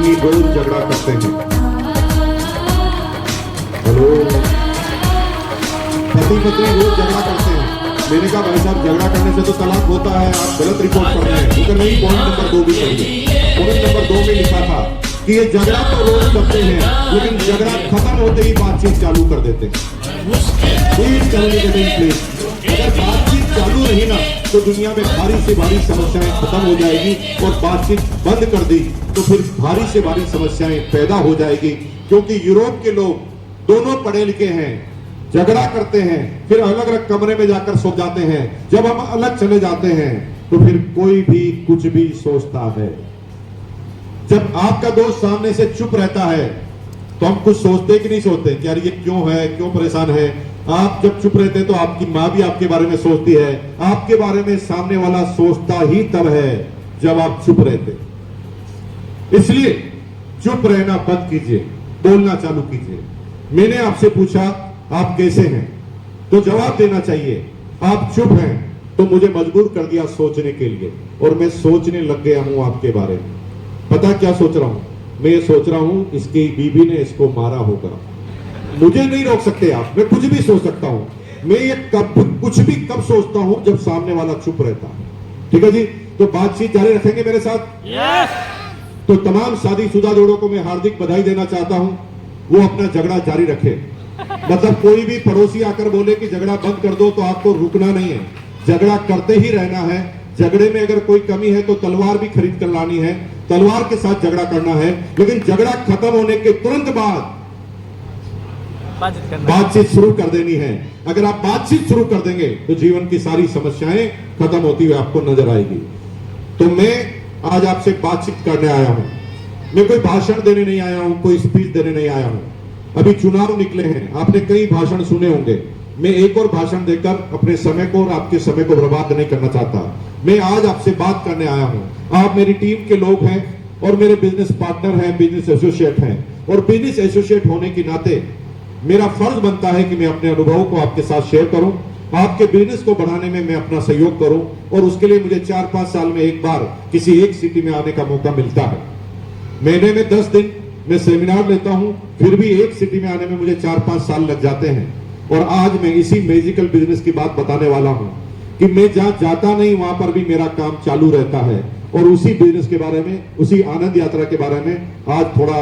पत्नी रोज झगड़ा करते हैं। हेलो, पति पत्नी रोज झगड़ा करते हैं। मैंने कहा भाई साहब झगड़ा करने से तो तलाक होता है, आप गलत रिपोर्ट कर रहे हैं। तो नहीं, पॉइंट नंबर 2 भी पढ़िए। पॉइंट नंबर 2 में लिखा था कि ये झगड़ा तो रोज करते हैं, लेकिन झगड़ा खत्म होते ही बातचीत चालू कर देते हैं। अगर बातचीत चालू रही ना तो दुनिया में भारी से भारी समस्याएं खत्म हो जाएगी, और बातचीत बंद कर दी तो फिर भारी से भारी समस्याएं पैदा हो जाएगी। क्योंकि यूरोप के लोग दोनों पढ़े लिखे हैं, झगड़ा करते हैं, फिर अलग अलग कमरे में जाकर सो जाते हैं। जब हम अलग चले जाते हैं तो फिर कोई भी कुछ भी सोचता है। जब आपका दोस्त सामने से चुप रहता है तो हम कुछ सोचते कि नहीं सोचते कि यार ये क्यों है, क्यों परेशान है। आप जब चुप रहते हैं तो आपकी माँ भी आपके बारे में सोचती है। आपके बारे में सामने वाला सोचता ही तब है जब आप चुप रहते। इसलिए चुप रहना बंद कीजिए, बोलना चालू कीजिए। मैंने आपसे पूछा आप कैसे हैं, तो जवाब देना चाहिए। आप चुप हैं तो मुझे मजबूर कर दिया सोचने के लिए, और मैं सोचने लग गया हूं आपके बारे में। पता क्या सोच रहा हूं? मैं ये सोच रहा हूं इसकी बीवी ने इसको मारा होगा। मुझे नहीं रोक सकते आप, मैं कुछ भी सोच सकता हूं। मैं ये कुछ भी कब सोचता हूं? जब सामने वाला चुप रहता है। ठीक है जी, तो बातचीत जारी रखेंगे मेरे साथ? यस। तो तमाम शादीशुदा जोड़ों को मैं हार्दिक बधाई देना चाहता हूं, वो अपना झगड़ा जारी रखे। मतलब कोई भी पड़ोसी आकर बोले कि झगड़ा बंद कर दो, तो आपको रुकना नहीं है, झगड़ा करते ही रहना है। झगड़े में अगर कोई कमी है तो तलवार भी खरीद कर लानी है, तलवार के साथ झगड़ा करना है। लेकिन झगड़ा खत्म होने के तुरंत बाद बातचीत शुरू कर देनी है। अगर आप बातचीत शुरू कर देंगे तो जीवन की सारी समस्याएं खत्म होती हुई आपको नजर आएगी। तो मैं आज आपसे बातचीत करने आया हूं। मैं कोई भाषण देने नहीं आया हूं, कोई स्पीच देने नहीं आया हूं। अभी चुनाव निकले हैं, आपने कई भाषण सुने होंगे। मैं एक और भाषण देकर अपने समय को और आपके समय को बर्बाद नहीं करना चाहता। मैं आज आपसे बात करने आया हूं। आप मेरी टीम के लोग हैं और मेरे बिजनेस पार्टनर हैं, बिजनेस एसोसिएट हैं। और बिजनेस एसोसिएट होने के नाते मेरा फर्ज बनता है कि मैं अपने अनुभवों को आपके साथ शेयर करूं, आपके बिजनेस को बढ़ाने में मैं अपना सहयोग करूं। और उसके लिए मुझे 4-5 साल में एक बार किसी एक सिटी में आने का मौका मिलता है। महीने में 10 दिन मैं सेमिनार लेता हूं, फिर भी एक सिटी में आने में मुझे 4-5 साल लग जाते हैं। और आज मैं इसी मैजिकल बिजनेस की बात बताने वाला हूं कि मैं जहां जाता नहीं वहां पर भी मेरा काम चालू रहता है। और उसी बिजनेस के बारे में, उसी आनंद यात्रा के बारे में आज थोड़ा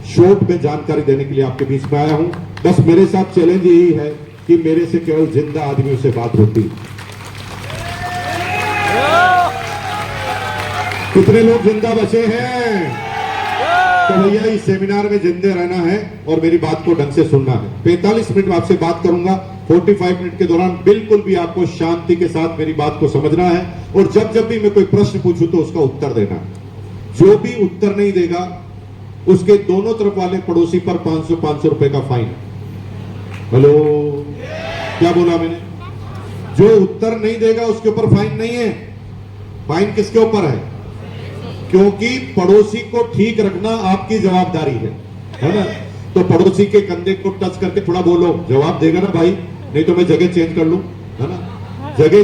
शॉर्ट में जानकारी देने के लिए आपके बीच में आया हूं। बस मेरे साथ चैलेंज यही है कि मेरे से केवल जिंदा आदमियों से बात होती। कितने लोग जिंदा बचे हैं? तो भैया इस सेमिनार में जिंदे रहना है और मेरी बात को ढंग से सुनना है। 45 मिनट में आपसे बात करूंगा। 45 मिनट के दौरान बिल्कुल भी आपको शांति के साथ मेरी बात को समझना है। और जब जब भी मैं कोई प्रश्न पूछूं तो उसका उत्तर देना है। जो भी उत्तर नहीं देगा उसके दोनों तरफ वाले पड़ोसी पर 500 रुपए का फाइन है। हेलो, क्या बोला मैंने? जो उत्तर नहीं देगा उसके ऊपर फाइन नहीं है। फाइन किसके ऊपर है? क्योंकि पड़ोसी को ठीक रखना आपकी जवाबदारी है ना? तो पड़ोसी के कंधे को टच करके थोड़ा बोलो, जवाब देगा ना भाई, नहीं तो मैं जगह चेंज कर लूं, है ना? जगह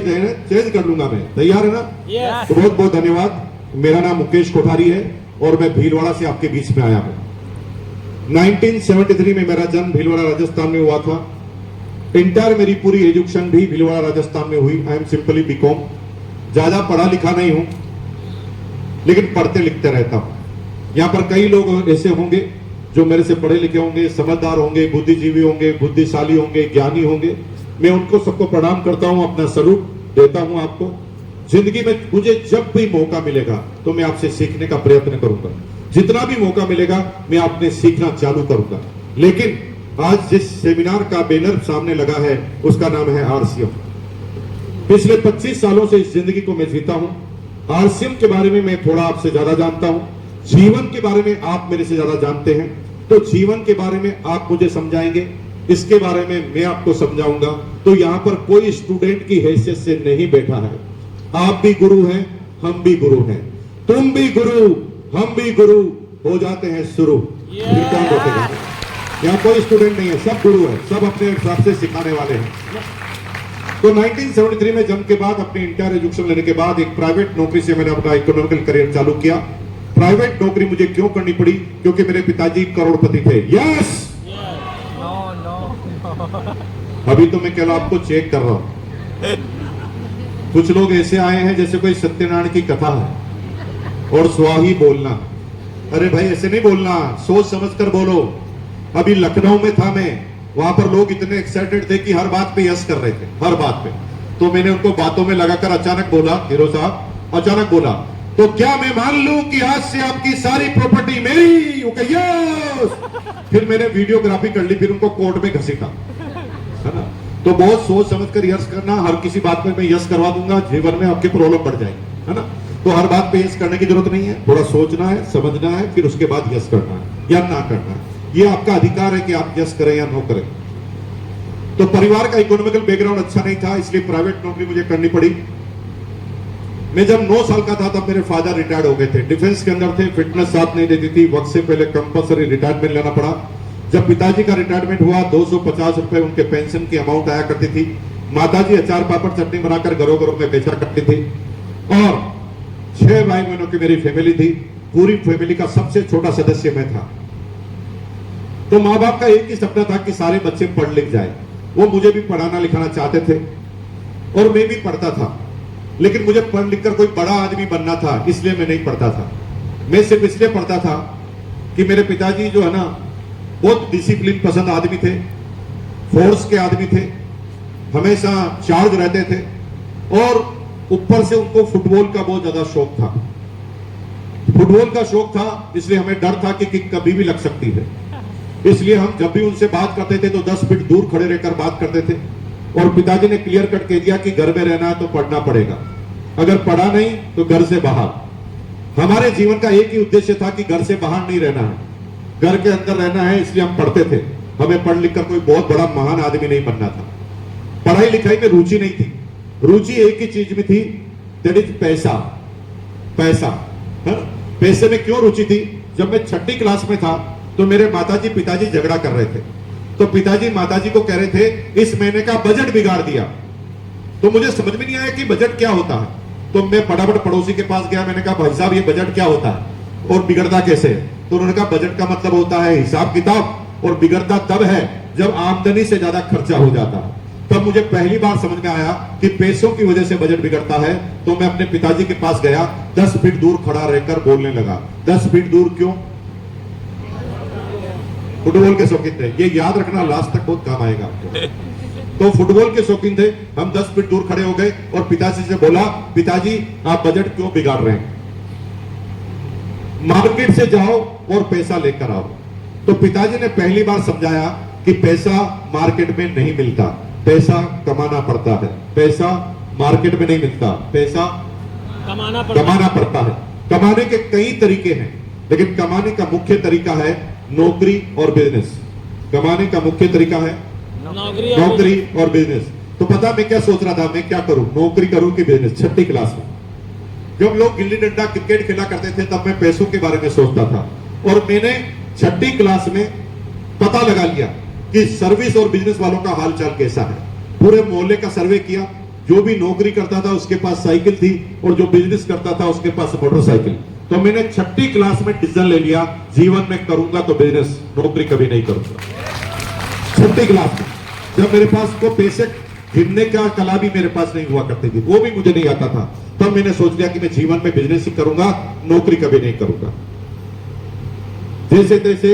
चेंज कर लूंगा मैं, तैयार है ना? yes. तो बहुत बहुत धन्यवाद। मेरा नाम मुकेश कोठारी है और मैं भीलवाड़ा से आपके बीच में आया हूं। 1973 में मेरा जन्म भीलवाड़ा राजस्थान में हुआ था। इंटर मेरी पूरी एजुकेशन भी भीलवाड़ा राजस्थान में हुई। I am simply BCom. ज्यादा पढ़ा लिखा नहीं हूं, लेकिन पढ़ते लिखते रहता हूं। यहां पर कई लोग ऐसे होंगे जो मेरे से पढ़े लिखे होंगे, समझदार होंगे, बुद्धिजीवी होंगे, बुद्धिशाली होंगे, ज्ञानी होंगे। मैं उनको सबको प्रणाम करता हूं, अपना सलूट देता हूं आपको। जिंदगी में मुझे जब भी मौका मिलेगा तो मैं आपसे सीखने का प्रयत्न करूंगा। जितना भी मौका मिलेगा मैं आपने सीखना चालू करूंगा। लेकिन आज जिस सेमिनार का बैनर सामने लगा है उसका नाम है आरसीएम। पिछले 25 सालों से इस जिंदगी को मैं जीता हूं। आरसीएम के बारे में मैं थोड़ा आपसे ज्यादा जानता हूं। जीवन के बारे में आप मेरे से ज्यादा जानते हैं। तो जीवन के बारे में आप मुझे समझाएंगे, इसके बारे में मैं आपको समझाऊंगा। तो यहां पर कोई स्टूडेंट की हैसियत से नहीं बैठा है। आप भी गुरु हैं, हम भी गुरु हैं। तुम भी गुरु, हम भी गुरु, हो जाते हैं शुरू। फिर कौन रोकेगा? यहाँ कोई स्टूडेंट नहीं है, सब गुरु है, सब अपने हिसाब से सिखाने वाले हैं। तो 1973 में जन्म के बाद अपने इंटर एजुकेशन लेने के बाद एक प्राइवेट नौकरी से मैंने अपना इकोनॉमिकल करियर चालू किया। प्राइवेट नौकरी मुझे क्यों करनी पड़ी? क्योंकि मेरे पिताजी करोड़पति थे। यस, अभी तो मैं कल आपको चेक कर रहा हूं। कुछ लोग ऐसे आए हैं जैसे कोई सत्यनारायण की कथा है और स्वाही बोलना। अरे भाई ऐसे नहीं बोलना, सोच समझ कर बोलो। अभी लखनऊ में था मैं, वहां पर लोग इतने एक्साइटेड थे कि हर बात पे यस कर रहे थे, हर बात पे। तो मैंने उनको बातों में लगाकर अचानक बोला, हीरो साहब अचानक बोला, तो क्या मैं मान लूं कि आज से आपकी सारी प्रॉपर्टी मेरी? वो कहा यस। फिर मैंने वीडियोग्राफी कर ली, फिर उनको कोर्ट में घसीटा, है ना। तो बहुत सोच समझ कर यस करना। हर किसी बात में मैं यस करवा दूंगा, जीवन में आपकी प्रॉब्लम बढ़ जाएगी, है ना। तो हर बात पे यस करने की जरूरत नहीं है, थोड़ा सोचना है, समझना है, फिर उसके बाद यस करना है या ना करना है। ये आपका अधिकार है कि आप यस करें या नो करें। तो परिवार का इकोनॉमिकल बैकग्राउंड अच्छा नहीं था, इसलिए प्राइवेट नौकरी मुझे करनी पड़ी। मैं जब 9 साल का था तब मेरे फादर रिटायर्ड हो गए थे, डिफेंस के अंदर थे, फिटनेस साथ नहीं देती थी, वक्त से पहले कंपल्सरी रिटायरमेंट लेना पड़ा। जब पिताजी का रिटायरमेंट हुआ 250 रुपए उनके पेंशन की अमाउंट आया करती थी। माताजी अचार पापड़ चटनी बनाकर घरों घरों में बेचा करती थी। और 6 भाई बहनों की मेरी फैमिली थी। पूरी फैमिली का सबसे छोटा सदस्य मैं था। तो माँ बाप का एक ही सपना था कि सारे बच्चे पढ़ लिख जाए। वो मुझे भी पढ़ाना लिखाना चाहते थे और मैं भी पढ़ता था, लेकिन मुझे पढ़ लिखकर कोई बड़ा आदमी बनना था, इसलिए मैं नहीं पढ़ता था। मैं सिर्फ इसलिए पढ़ता था कि मेरे पिताजी जो है ना बहुत डिसिप्लिन पसंद आदमी थे, फोर्स के आदमी थे, हमेशा चार्ज रहते थे और ऊपर से उनको फुटबॉल का बहुत ज्यादा शौक था। फुटबॉल का शौक था, इसलिए हमें डर था कि किक कभी भी लग सकती है। इसलिए हम जब भी उनसे बात करते थे तो 10 फीट दूर खड़े रहकर बात करते थे। और पिताजी ने क्लियर कट कह दिया कि घर में रहना है तो पढ़ना पड़ेगा, अगर पढ़ा नहीं तो घर से बाहर। हमारे जीवन का एक ही उद्देश्य था कि घर से बाहर नहीं रहना है, घर के अंदर रहना है, इसलिए हम पढ़ते थे। हमें पढ़ लिख कर कोई बहुत बड़ा महान आदमी नहीं बनना था। पढ़ाई लिखाई में रुचि नहीं थी, रुचि एक ही चीज में थी, दैट इज पैसा। पैसा, पैसे में क्यों रुचि थी? जब मैं 6ठी क्लास में था तो मेरे माताजी पिताजी झगड़ा कर रहे थे। तो पिताजी माताजी को कह रहे थे इस महीने का बजट बिगाड़ दिया। तो मुझे समझ में नहीं आया कि बजट क्या होता है। तो मैं फटाफट पड़ोसी के पास गया, मैंने कहा भाई साहब ये बजट क्या होता है और बिगड़ता कैसे है? तो उन्होंने कहा बजट का मतलब होता है हिसाब किताब, और बिगड़ता तब है जब आमदनी से ज्यादा खर्चा हो जाता है। तब मुझे पहली बार समझ में आया कि पैसों की वजह से बजट बिगड़ता है। तो मैं अपने पिताजी के पास गया, 10 फीट दूर खड़ा रहकर बोलने लगा। 10 फीट दूर क्यों? फुटबॉल के शौकीन थे, ये याद रखना, लास्ट तक बहुत काम आएगा आपको। तो फुटबॉल के शौकीन थे, हम 10 फीट दूर खड़े हो गए और पिताजी से बोला, पिताजी आप बजट क्यों बिगाड़ रहे हैं? मार्केट से जाओ और पैसा लेकर आओ। तो पिताजी ने पहली बार समझाया कि पैसा मार्केट में नहीं मिलता, पैसा कमाना पड़ता है। पैसा मार्केट में नहीं मिलता, पैसा कमाना पड़ता है। कमाने के कई तरीके हैं, लेकिन कमाने का मुख्य तरीका है नौकरी और बिजनेस। कमाने का मुख्य तरीका है नौकरी और बिजनेस। तो पता मैं क्या सोच रहा था, मैं क्या करूं, नौकरी करूं कि बिजनेस? 6ठी क्लास में जब लोग गिल्ली डंडा क्रिकेट खेला करते थे तब मैं पैसों के बारे में सोचता था। और मैंने 6ठी क्लास में पता लगा लिया कि सर्विस और बिजनेस वालों का हालचाल कैसा है। पूरे मोहल्ले का सर्वे किया, जो भी नौकरी करता था उसके पास साइकिल थी और जो बिजनेस करता था उसके पास मोटरसाइकिल। तो मैंने 6ठी क्लास में डिसीजन ले लिया, जीवन में करूंगा तो बिजनेस, नौकरी कभी नहीं करूंगा। 6ठी क्लास में जब मेरे पास को पैसे गिनने का कला भी मेरे पास नहीं हुआ करती थी, वो भी मुझे नहीं आता था, तब मैंने सोच लिया कि मैं जीवन में बिजनेस ही करूंगा, नौकरी कभी नहीं करूंगा। जैसे तैसे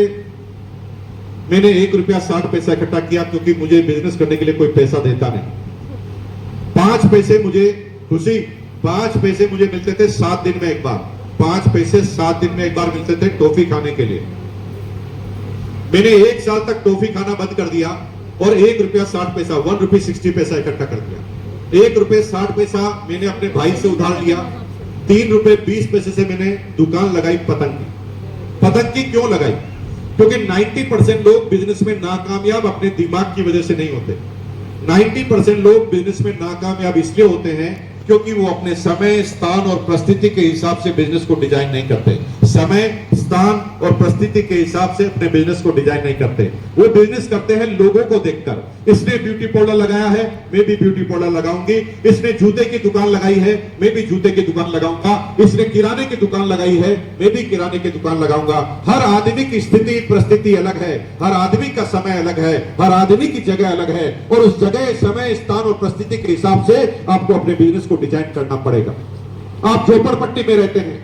मैंने 1 रुपया 60 पैसा इकट्ठा किया, क्योंकि मुझे बिजनेस करने के लिए कोई पैसा देता नहीं। 5 पैसे मुझे खुशी, 5 पैसे मुझे मिलते थे 7 दिन में एक बार। 5 पैसे 7 दिन में एक बार मिलते थे टॉफी खाने के लिए। मैंने 1 साल तक टॉफी खाना बंद कर दिया और 1 रुपया 60 पैसा, 1 रुपये 60 पैसा इकट्ठा कर दिया। 1 रुपये 60 पैसा मैंने अपने भाई से उधार लिया। 3 रुपये 20 पैसे से मैंने दुकान लगाई पतंग की। पतंग की क्यों लगाई? क्योंकि 90% लोग बिजनेस में नाकामयाब अपने दिमाग की वजह से नहीं होते। 90% लोग बिजनेस में नाकामयाब इसलिए होते हैं क्योंकि वो अपने समय, स्थान और परिस्थिति के हिसाब से बिजनेस को डिजाइन नहीं करते। समय, स्थान और परिस्थिति के हिसाब से अपने बिजनेस को डिजाइन नहीं करते। वो बिजनेस करते हैं लोगों को देखकर। इसने ब्यूटी पार्लर लगाया है, मैं भी ब्यूटी पार्लर लगाऊंगी। इसने जूते की दुकान लगाई है, मैं भी जूते की दुकान लगाऊंगा। इसने किराने की दुकान लगाई है, मैं भी किराने की दुकान लगाऊंगा। हर आदमी की स्थिति परिस्थिति अलग है, हर आदमी का समय अलग है, हर आदमी की जगह अलग है, और उस जगह, समय, स्थान और परिस्थिति के हिसाब से आपको अपने बिजनेस को डिजाइन करना पड़ेगा। आप झोपड़पट्टी में रहते हैं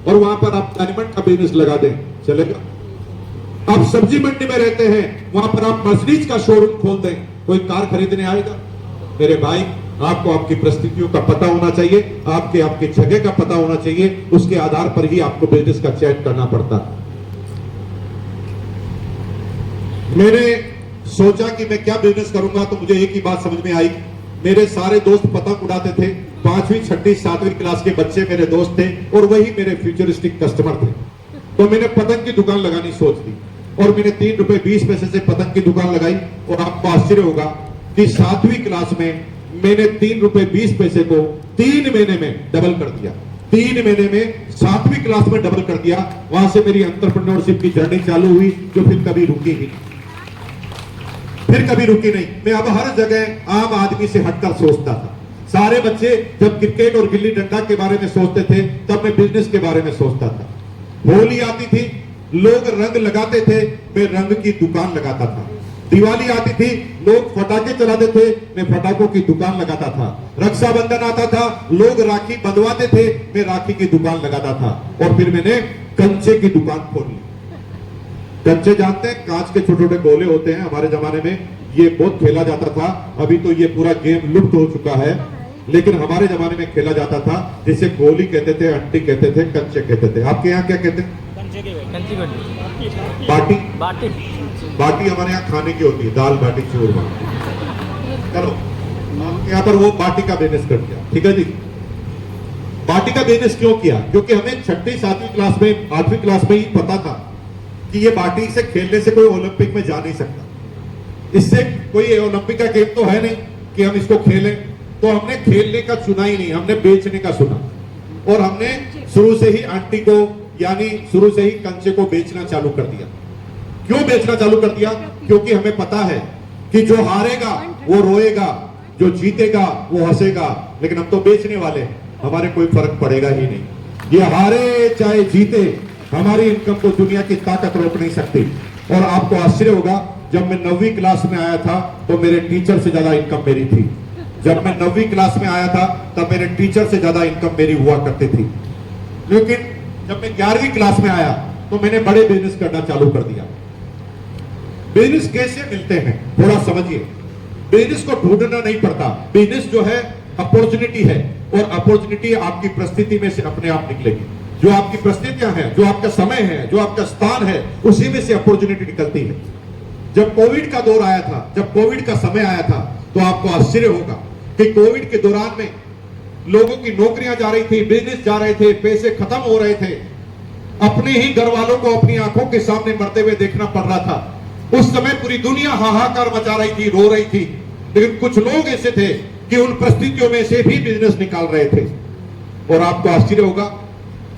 और वहां पर आप डायमंड का बिजनेस लगा दें, चलेगा? आप सब्जी मंडी में रहते हैं, वहां पर आप मर्सिडीज का शोरूम खोल दें, कोई कार खरीदने आएगा? मेरे भाई, आपको आपकी परिस्थितियों का पता होना चाहिए, आपके जगह का पता होना चाहिए। उसके आधार पर ही आपको बिजनेस का चयन करना पड़ता है। मैंने सोचा कि मैं क्या बिजनेस करूंगा, तो मुझे एक ही बात समझ में आई। मेरे सारे दोस्त पतंग उड़ाते थे, 5वीं 6वीं 7वीं क्लास के बच्चे मेरे दोस्त थे, और वही मेरे फ्यूचरिस्टिक कस्टमर थे। तो मैंने पतंग की दुकान लगानी सोच ली, और मैंने 3 रुपए 20 पैसे से पतंग की दुकान लगाई। और आपको आश्चर्य होगा कि 7वीं क्लास में मैंने 3 रुपए 20 पैसे को 3 महीने में डबल कर दिया। 3 महीने में 7वीं क्लास में डबल कर दिया। वहां से मेरी एंटरप्रेन्योरशिप की जर्नी चालू हुई, जो फिर कभी रुकी ही नहीं, फिर कभी रुकी नहीं। मैं अब हर जगह आम आदमी से हटकर सोचता था। सारे बच्चे जब क्रिकेट और गिल्ली डंडा के बारे में सोचते थे, तब मैं बिजनेस के बारे में सोचता था। होली आती थी, लोग रंग लगाते थे, मैं रंग की दुकान लगाता था। दिवाली आती थी, लोग पटाखे चलाते थे, मैं पटाखों की दुकान लगाता था। रक्षाबंधन आता था, लोग राखी बंधवाते थे, मैं राखी की दुकान लगाता था। और फिर मैंने कंचे की दुकान खोली। कंचे जानते हैं, कांच के छोटे छोटे गोले होते हैं। हमारे जमाने में ये बहुत खेला जाता था। अभी तो ये पूरा गेम लुप्त हो चुका है, लेकिन हमारे जमाने में खेला जाता था। जिसे गोली कहते थे, अंटी कहते थे, कंचे कहते थे। आपके यहाँ क्या कहते हैं? बाटी। बाटी बाटी हमारे यहाँ खाने की होती है, दाल बाटी चूरमा। चलो, यहाँ पर वो बाटी का बिजनेस कर दिया, ठीक है जी। बाटी का बिजनेस क्यों किया? क्योंकि हमें 6वीं 7वीं क्लास में, 8वीं क्लास में ही पता था कि ये बाटी से खेलने से कोई ओलंपिक में जा नहीं सकता। इससे कोई ओलंपिक का गेम तो है नहीं कि हम इसको खेलें। तो हमने खेलने का चुना ही नहीं, हमने बेचने का सुना। और हमने शुरू से ही आंटी को, यानी शुरू से ही कंचे को बेचना चालू कर दिया। क्यों बेचना चालू कर दिया? क्योंकि हमें पता है कि जो हारेगा वो रोएगा, जो जीतेगा वो हंसेगा। लेकिन हम तो बेचने वाले हैं, हमारे कोई फर्क पड़ेगा ही नहीं। ये हारे चाहे जीते, हमारी इनकम को दुनिया की ताकत रोक नहीं सकती। और आपको आश्चर्य होगा, जब मैं 9वीं क्लास में आया था तो मेरे टीचर से ज्यादा इनकम मेरी थी। जब मैं 9वीं क्लास में आया था तब मेरे टीचर से ज्यादा इनकम मेरी हुआ करती थी। लेकिन जब मैं 11वीं क्लास में आया तो मैंने बड़े बिजनेस करना चालू कर दिया। बिजनेस कैसे मिलते हैं थोड़ा समझिए। बिजनेस को ढूंढना नहीं पड़ता। बिजनेस जो है अपॉर्चुनिटी है, और अपॉर्चुनिटी आपकी परिस्थिति में से अपने आप निकलेगी। जो आपकी परिस्थितियां हैं, जो आपका समय है, जो आपका स्थान है, उसी में से अपॉर्चुनिटी निकलती है। जब कोविड का दौर आया था, जब कोविड का समय आया था, तो आपको आश्चर्य होगा कि कोविड के दौरान में लोगों की नौकरियां जा रही थी, बिजनेस जा रहे थे, पैसे खत्म हो रहे थे। अपने ही घर वालों को अपनी आंखों के सामने मरते हुए देखना पड़ रहा था। उस समय पूरी दुनिया हाहाकार मचा रही थी, रो रही थी। लेकिन कुछ लोग ऐसे थे कि उन परिस्थितियों में से भी बिजनेस निकाल रहे थे। और आपको आश्चर्य होगा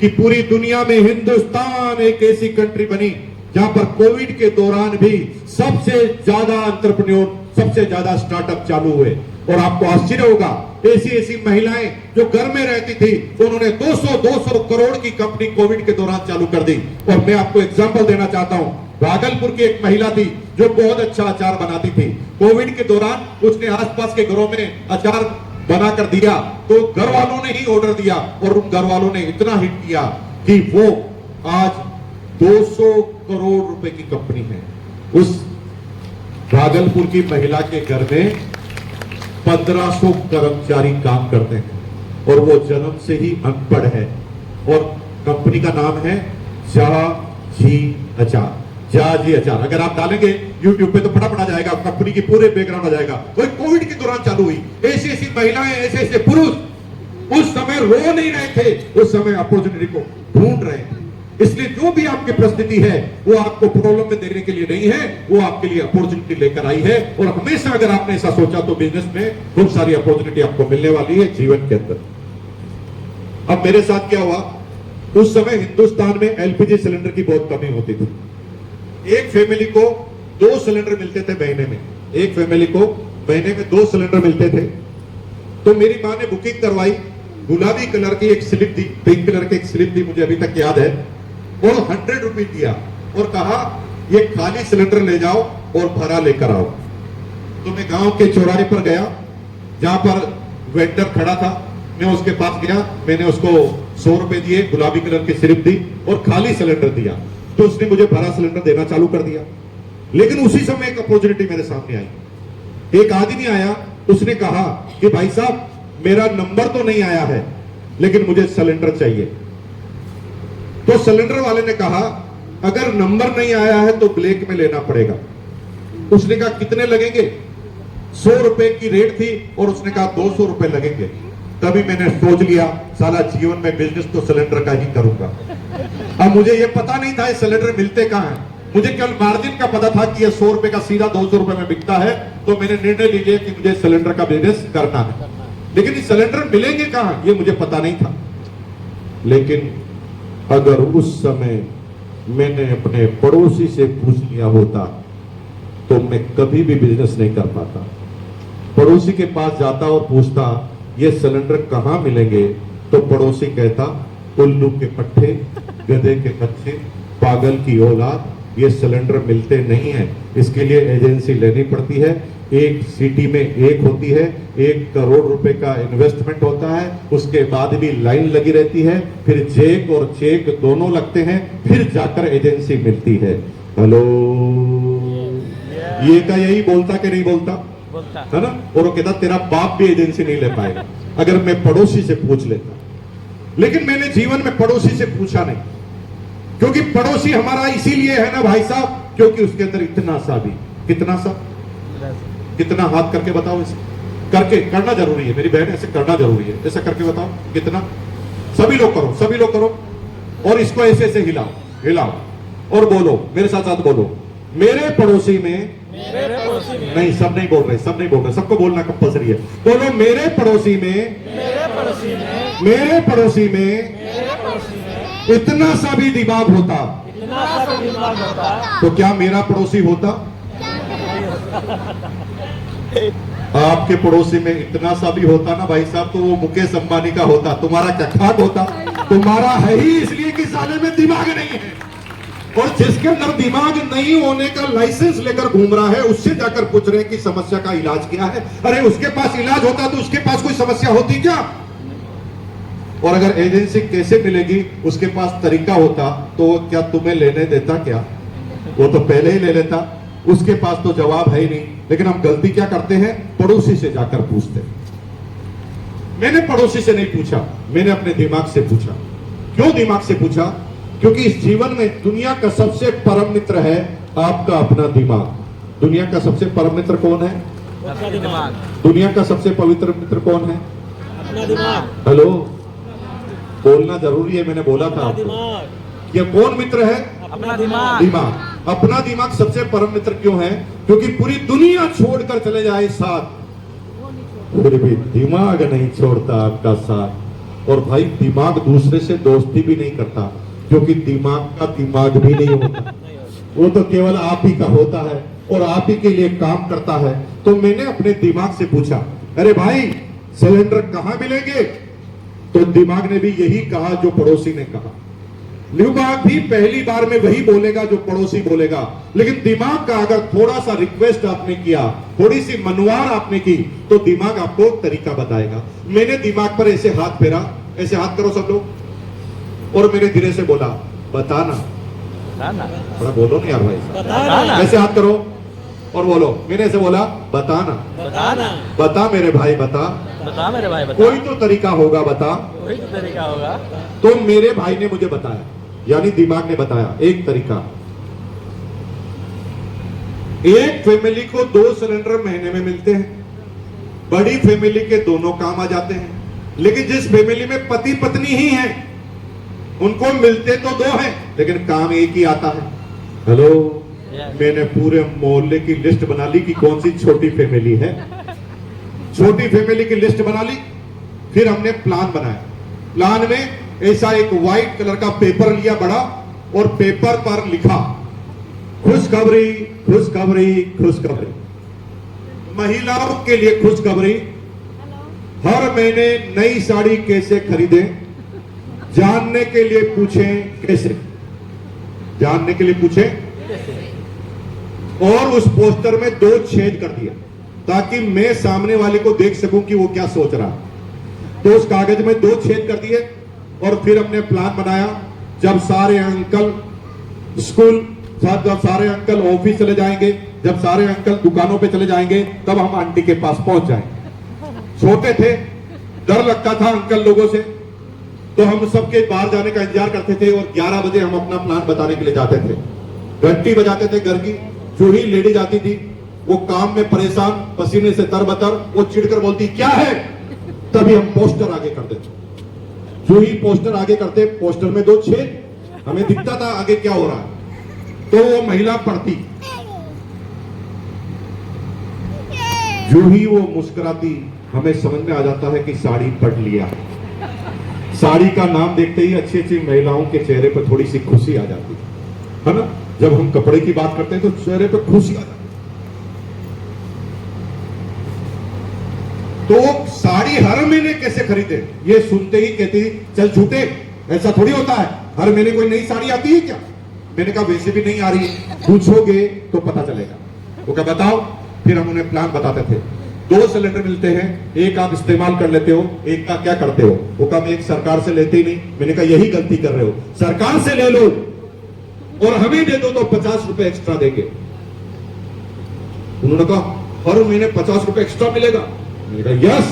कि पूरी दुनिया में हिंदुस्तान एक ऐसी कंट्री बनी जहां पर कोविड के दौरान भी सबसे ज्यादा एंटरप्रेन्योर, सबसे ज्यादा स्टार्टअप चालू हुए। और आपको आश्चर्य होगा, ऐसी ऐसी महिलाएं जो घर में रहती थी, उन्होंने 200 करोड़ की कंपनी कोविड के दौरान चालू कर दी। और मैं आपको एग्जांपल देना चाहता हूं। भागलपुर की एक महिला थी जो बहुत अच्छा अचार बनाती थी। कोविड के दौरान उसने आसपास के घरों में अचार बना कर दिया, तो घर वालों ने ही ऑर्डर दिया, और उन घर वालों ने इतना हिट किया कि वो आज 200 करोड़ रुपए की कंपनी है। उस भागलपुर की महिला के घर में 1500 कर्मचारी काम करते हैं, और वो जन्म से ही अनपढ़ है। और कंपनी का नाम है जाजी अचार। जाजी अचार अगर आप डालेंगे YouTube पे तो फटाफट आ जाएगा, कंपनी की पूरे बैकग्राउंड आ जाएगा। वो कोविड के दौरान चालू हुई। ऐसी ऐसी महिलाएं, ऐसे ऐसे पुरुष उस समय रो नहीं रहे थे, उस समय अपॉर्चुनिटी को ढूंढ रहे थे। इसलिए जो भी आपकी परिस्थिति है वो आपको प्रॉब्लम में देने के लिए नहीं है, वो आपके लिए अपॉर्चुनिटी लेकर आई है। और हमेशा अगर आपने ऐसा सोचा तो बिजनेस में खूब सारी अपॉर्चुनिटी आपको मिलने वाली है जीवन के अंदर। अब मेरे साथ क्या हुआ, उस समय हिंदुस्तान में एलपीजी सिलेंडर की बहुत कमी होती थी। एक फैमिली को 2 सिलेंडर मिलते थे महीने में, एक फैमिली को महीने में 2 सिलेंडर मिलते थे। तो मेरी मां ने बुकिंग करवाई, गुलाबी कलर की एक स्लिप दी, पिंक कलर की एक स्लिप दी, मुझे अभी तक याद है, और 100 रुपए दिया और कहा ये खाली सिलेंडर ले जाओ और भरा लेकर आओ। तो मैं गांव के चौराहे पर गया जहां पर वेंडर खड़ा था, मैं उसके पास गया, मैंने उसको 100 रुपए दिए, गुलाबी कलर की स्लिप दी और खाली सिलेंडर दिया। तो उसने मुझे भरा सिलेंडर देना चालू कर दिया। लेकिन उसी समय एक अपॉर्चुनिटी मेरे सामने आई। एक आदमी आया, उसने कहा कि भाई साहब मेरा नंबर तो नहीं आया है लेकिन मुझे सिलेंडर चाहिए। तो सिलेंडर वाले ने कहा अगर नंबर नहीं आया है तो ब्लैक में लेना पड़ेगा। उसने कहा कितने लगेंगे? 100 रुपए की रेट थी और उसने कहा 200 रुपए लगेंगे। तभी मैंने सोच लिया साला जीवन में बिजनेस तो सिलेंडर का ही करूंगा। अब मुझे यह पता नहीं था ये सिलेंडर मिलते कहां हैं, मुझे केवल मार्जिन का पता था कि ये 100 रुपए का सीधा 200 रुपए में बिकता है। तो मैंने निर्णय लिया कि मुझे सिलेंडर का बिजनेस करना है, लेकिन ये सिलेंडर मिलेंगे कहां ये मुझे पता नहीं था। लेकिन अगर उस समय मैंने अपने पड़ोसी से पूछ लिया होता तो मैं कभी भी बिजनेस नहीं कर पाता। पड़ोसी के पास जाता और पूछता ये सिलेंडर कहां मिलेंगे, तो पड़ोसी कहता उल्लू के पट्टे, गधे के बच्चे, पागल की औलाद, ये सिलेंडर मिलते नहीं है, इसके लिए एजेंसी लेनी पड़ती है, एक सिटी में एक होती है, 1 करोड़ रुपए का इन्वेस्टमेंट होता है, उसके बाद भी लाइन लगी रहती है, फिर चेक और चेक दोनों लगते हैं, फिर जाकर एजेंसी मिलती है। हेलो, ये का यही बोलता कि नहीं बोलता है ना? और वो कहता तेरा बाप भी एजेंसी नहीं ले पाएगा अगर मैं पड़ोसी से पूछ लेता। लेकिन मैंने जीवन में पड़ोसी से पूछा नहीं, क्योंकि पड़ोसी हमारा इसीलिए है ना भाई साहब, क्योंकि उसके अंदर इतना सा भी, कितना सा, कितना, हाथ करके बताओ इसे, करके करना जरूरी है मेरी बहन, ऐसे करना जरूरी है, ऐसा करके बताओ कितना, सभी लोग करो, सभी लोग करो, और इसको ऐसे ऐसे हिलाओ, हिलाओ और बोलो मेरे साथ साथ बोलो, मेरे पड़ोसी में, नहीं सब नहीं बोल रहे, सब नहीं बोल रहे, सबको बोलना कंपल्सरी है। बोलो मेरे पड़ोसी में, मेरे पड़ोसी में इतना सा भी दिमाग होता तो क्या मेरा पड़ोसी होता? आपके पड़ोसी में इतना सा भी होता ना भाई साहब, तो वो मुकेश अंबानी का होता, तुम्हारा क्या खाक होता? तुम्हारा है ही इसलिए कि साले में दिमाग नहीं है, और जिसके अंदर दिमाग नहीं होने का लाइसेंस लेकर घूम रहा है उससे जाकर पूछ रहे हैं कि समस्या का इलाज क्या है। अरे उसके पास इलाज होता तो उसके पास कोई समस्या होती क्या? और अगर एजेंसी कैसे मिलेगी उसके पास तरीका होता तो वो क्या तुम्हें लेने देता क्या? वो तो पहले ही ले लेता, उसके पास तो जवाब है ही नहीं। लेकिन हम गलती क्या करते हैं, पड़ोसी से जाकर पूछते। मैंने पड़ोसी से नहीं पूछा, मैंने अपने दिमाग से पूछा। क्यों दिमाग से पूछा? क्योंकि इस जीवन में दुनिया का सबसे परम मित्र है आपका अपना दिमाग। दुनिया का सबसे परम मित्र कौन है? अपना दिमाग। दुनिया का सबसे पवित्र मित्र कौन है? अपना दिमाग। हेलो, बोलना जरूरी है, मैंने बोला था आपको। ये कौन मित्र है? अपना दिमाग। दिमाग। अपना दिमाग सबसे परम मित्र क्यों है? क्योंकि पूरी दुनिया छोड़कर चले जाए साथ, फिर भी दिमाग नहीं छोड़ता आपका साथ। और भाई दिमाग दूसरे से दोस्ती भी नहीं करता, क्योंकि दिमाग का दिमाग भी नहीं होता, वो तो केवल आप ही का होता है और आप ही के लिए काम करता है। तो मैंने अपने दिमाग से पूछा, अरे भाई सिलेंडर कहां मिलेंगे? तो दिमाग ने भी यही कहा जो पड़ोसी ने कहा। दिमाग भी पहली बार में वही बोलेगा जो पड़ोसी बोलेगा, लेकिन दिमाग का अगर थोड़ा सा रिक्वेस्ट आपने किया, थोड़ी सी मनवार आपने की, तो दिमाग आपको तरीका बताएगा। मैंने दिमाग पर ऐसे हाथ फेरा, ऐसे हाथ करो सब लोग, और मैंने धीरे से बोला बताना। थोड़ा बोलो नहीं यार भाई, बताना। ऐसे हाथ करो और बोलो। मैंने ऐसे बोला बताना, बताना। बता मेरे भाई बता, बता मेरे भाई बता। कोई तो तरीका होगा बता। कोई तो तरीका होगा। तो मेरे भाई ने मुझे बताया, यानी दिमाग ने बताया एक तरीका। एक फैमिली को 2 सिलेंडर महीने में मिलते हैं, बड़ी फैमिली के दोनों काम आ जाते हैं। लेकिन जिस फैमिली में पति पत्नी ही हैं, उनको मिलते तो 2 हैं लेकिन काम एक ही आता है। हेलो, मैंने पूरे मोहल्ले की लिस्ट बना ली कि कौन सी छोटी फैमिली है। छोटी फैमिली की लिस्ट बना ली, फिर हमने प्लान बनाया। प्लान में ऐसा एक व्हाइट कलर का पेपर लिया बड़ा और पेपर पर लिखा खुशखबरी खुशखबरी खुशखबरी, महिलाओं के लिए खुशखबरी, हर महीने नई साड़ी कैसे खरीदें, जानने के लिए पूछें कैसे, जानने के लिए पूछें। और उस पोस्टर में 2 छेद कर दिया ताकि मैं सामने वाले को देख सकूं कि वो क्या सोच रहा। तो उस कागज में 2 छेद कर दिए और फिर हमने प्लान बनाया, जब सारे अंकल स्कूल, जब सारे अंकल ऑफिस चले जाएंगे, जब सारे अंकल दुकानों पे चले जाएंगे, तब हम आंटी के पास पहुंच जाएंगे। छोटे थे, डर लगता था अंकल लोगों से, तो हम सबके बाहर जाने का इंतजार करते थे और 11 बजे हम अपना प्लान बताने के लिए जाते थे। घंटी बजाते थे घर की, चूड़ी लेडी जाती थी, वो काम में परेशान, पसीने से तरबतर, वो चिढ़कर बोलती क्या है, तभी हम पोस्टर आगे कर देते। जो ही पोस्टर आगे करते, पोस्टर में 2 छेद, हमें दिखता था आगे क्या हो रहा है। तो वो महिला पढ़ती, जो ही वो मुस्कुराती, हमें समझ में आ जाता है कि साड़ी पढ़ लिया। साड़ी का नाम देखते ही अच्छी अच्छी महिलाओं के चेहरे पर थोड़ी सी खुशी आ जाती है ना। जब हम कपड़े की बात करते हैं तो चेहरे पर खुशी आ जाती है। तो साड़ी हर महीने कैसे खरीदे, ये सुनते ही कहती चल झूठे, ऐसा थोड़ी होता है, हर महीने कोई नई साड़ी आती है क्या। मैंने कहा वैसे भी नहीं आ रही, पूछोगे तो पता चलेगा। वो क्या बताओ, फिर हम उन्हें प्लान बताते थे। 2 सिलेंडर मिलते हैं, एक आप इस्तेमाल कर लेते हो, एक का क्या करते हो। वो कहा मैं एक सरकार से लेते ही नहीं। मैंने कहा यही गलती कर रहे हो, सरकार से ले लो और हमें दे दो तो 50 रुपए एक्स्ट्रा देंगे। उन्होंने कहा हर महीने 50 रुपए एक्स्ट्रा मिलेगा। मैंने कहा यस।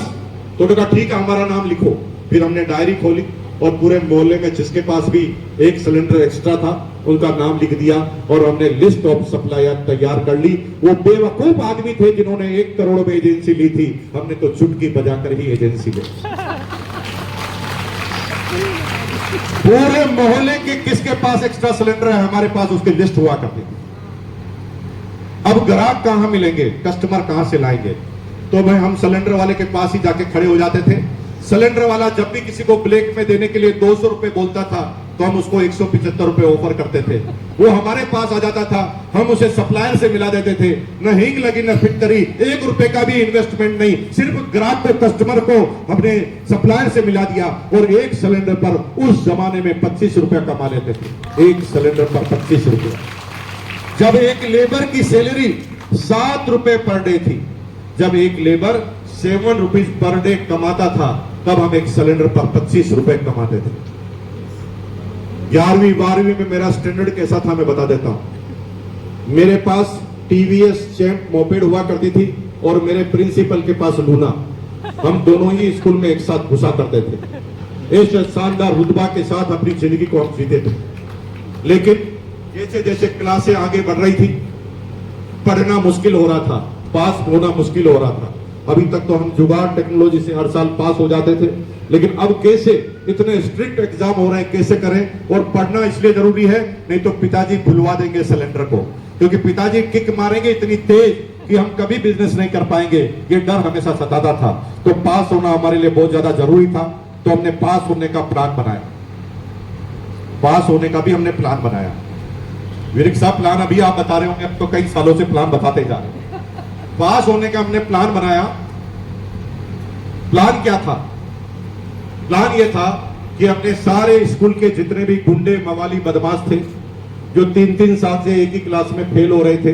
तो उन्होंने कहा ठीक है, हमारा नाम लिखो। फिर हमने डायरी खोली और पूरे मोहल्ले में जिसके पास भी एक सिलेंडर एक्स्ट्रा था उनका नाम लिख दिया और हमने लिस्ट ऑफ सप्लायर तैयार कर ली। वो बेवकूफ आदमी थे जिन्होंने 1 करोड़ में एजेंसी ली थी, हमने तो चुटकी बजाकर ही एजेंसी ली। पूरे मोहल्ले के किसके पास एक्स्ट्रा सिलेंडर है, हमारे पास उसकी लिस्ट हुआ करती थी। अब ग्राहक कहां मिलेंगे, कस्टमर कहां से लाएंगे, तो भाई हम सिलेंडर वाले के पास ही जाके खड़े हो जाते थे। सिलेंडर वाला जब भी किसी को ब्लैक में देने के लिए 200 रुपए बोलता था तो हम उसको 175 रुपए ऑफर करते थे। वो हमारे पास आ जाता था, हम उसे सप्लायर से मिला देते थे। न हींग लगी न फिटकरी, 1 रुपए का भी इन्वेस्टमेंट नहीं, सिर्फ ग्राहक को, कस्टमर को हमने सप्लायर से मिला दिया और एक सिलेंडर पर उस जमाने में 25 रुपए कमा लेते थे। एक सिलेंडर पर 25 रुपए। जब एक लेबर की सैलरी 7 रुपए पर डे थी, जब एक लेबर 7 रुपीज पर डे कमाता था, तब हम एक सिलेंडर पर 25 रुपए कमाते थे। 11वीं 12वीं में मेरा स्टैंडर्ड कैसा था मैं बता देता हूं। मेरे पास टीवीएस चैंप मोपेड हुआ करती थी और मेरे प्रिंसिपल के पास लूना। हम दोनों ही स्कूल में एक साथ घुसा करते थे। इस शानदार रुतबा के साथ अपनी जिंदगी को हम जीते थे। लेकिन जैसे जैसे क्लासें आगे बढ़ रही थी, पढ़ना मुश्किल हो रहा था, पास होना मुश्किल हो रहा था। अभी तक तो हम जुगाड़ टेक्नोलॉजी से हर साल पास हो जाते थे, लेकिन अब कैसे, इतने स्ट्रिक्ट एग्जाम हो रहे हैं, कैसे करें। और पढ़ना इसलिए जरूरी है, नहीं तो पिताजी भुलवा देंगे सिलेंडर को, क्योंकि पिताजी किक मारेंगे इतनी तेज कि हम कभी बिजनेस नहीं कर पाएंगे। ये डर हमेशा सताता था। तो पास होना हमारे लिए बहुत ज्यादा जरूरी था। तो हमने पास होने का प्लान बनाया। पास होने का भी हमने प्लान बनाया। विरिक साहब प्लान अभी आप बता रहे होंगे, अब तो कई सालों से प्लान बताते जा रहे हैं। पास होने का हमने प्लान बनाया। प्लान क्या था? प्लान यह था कि हमने सारे स्कूल के जितने भी गुंडे मवाली बदमाश थे, जो 3-3 साल से एक ही क्लास में फेल हो रहे थे,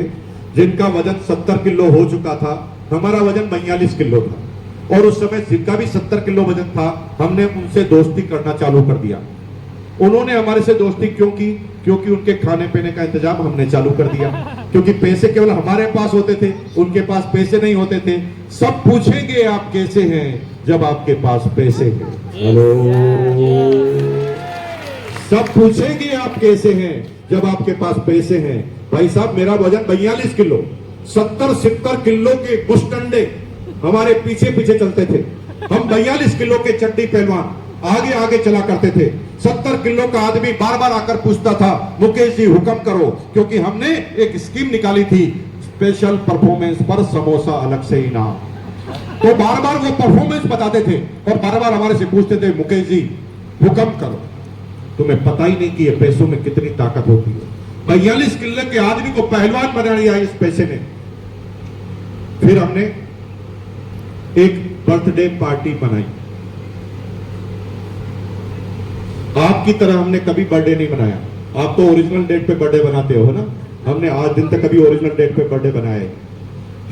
जिनका वजन 70 किलो हो चुका था, हमारा वजन 42 किलो था, और उस समय जिनका भी 70 किलो वजन था, हमने उनसे दोस्ती करना चालू कर दिया। उन्होंने हमारे से दोस्ती क्यों की? क्योंकि उनके खाने पीने का इंतजाम हमने चालू कर दिया। क्योंकि पैसे केवल हमारे पास होते थे, उनके पास पैसे नहीं होते थे। सब पूछेंगे आप कैसे हैं जब आपके पास पैसे हैं। हेलो, सब पूछेंगे आप कैसे हैं जब आपके पास पैसे हैं। भाई साहब, मेरा वजन 42 किलो, 70-70 किलो के मुस्टंडे हमारे पीछे पीछे चलते थे। हम 42 किलो के चड्डी पहलवान आगे आगे चला करते थे। 70 किलो का आदमी बार बार आकर पूछता था, मुकेश जी हुक्म करो, क्योंकि हमने एक स्कीम निकाली थी, स्पेशल परफॉर्मेंस पर समोसा अलग से इनाम। तो बार बार वो परफॉर्मेंस बताते थे और बार बार हमारे से पूछते थे, मुकेश जी भूकंप करो। तुम्हें पता ही नहीं कि ये पैसों में कितनी ताकत होती है। 42 किलो के आदमी को पहलवान बना लिया इस पैसे ने। फिर हमने एक बर्थडे पार्टी बनाई। आपकी तरह हमने कभी बर्थडे नहीं बनाया। आप तो ओरिजिनल डेट पे बर्थडे बनाते हो ना, हमने आज दिन तक कभी ओरिजिनल डेट पे बर्थडे बनाया।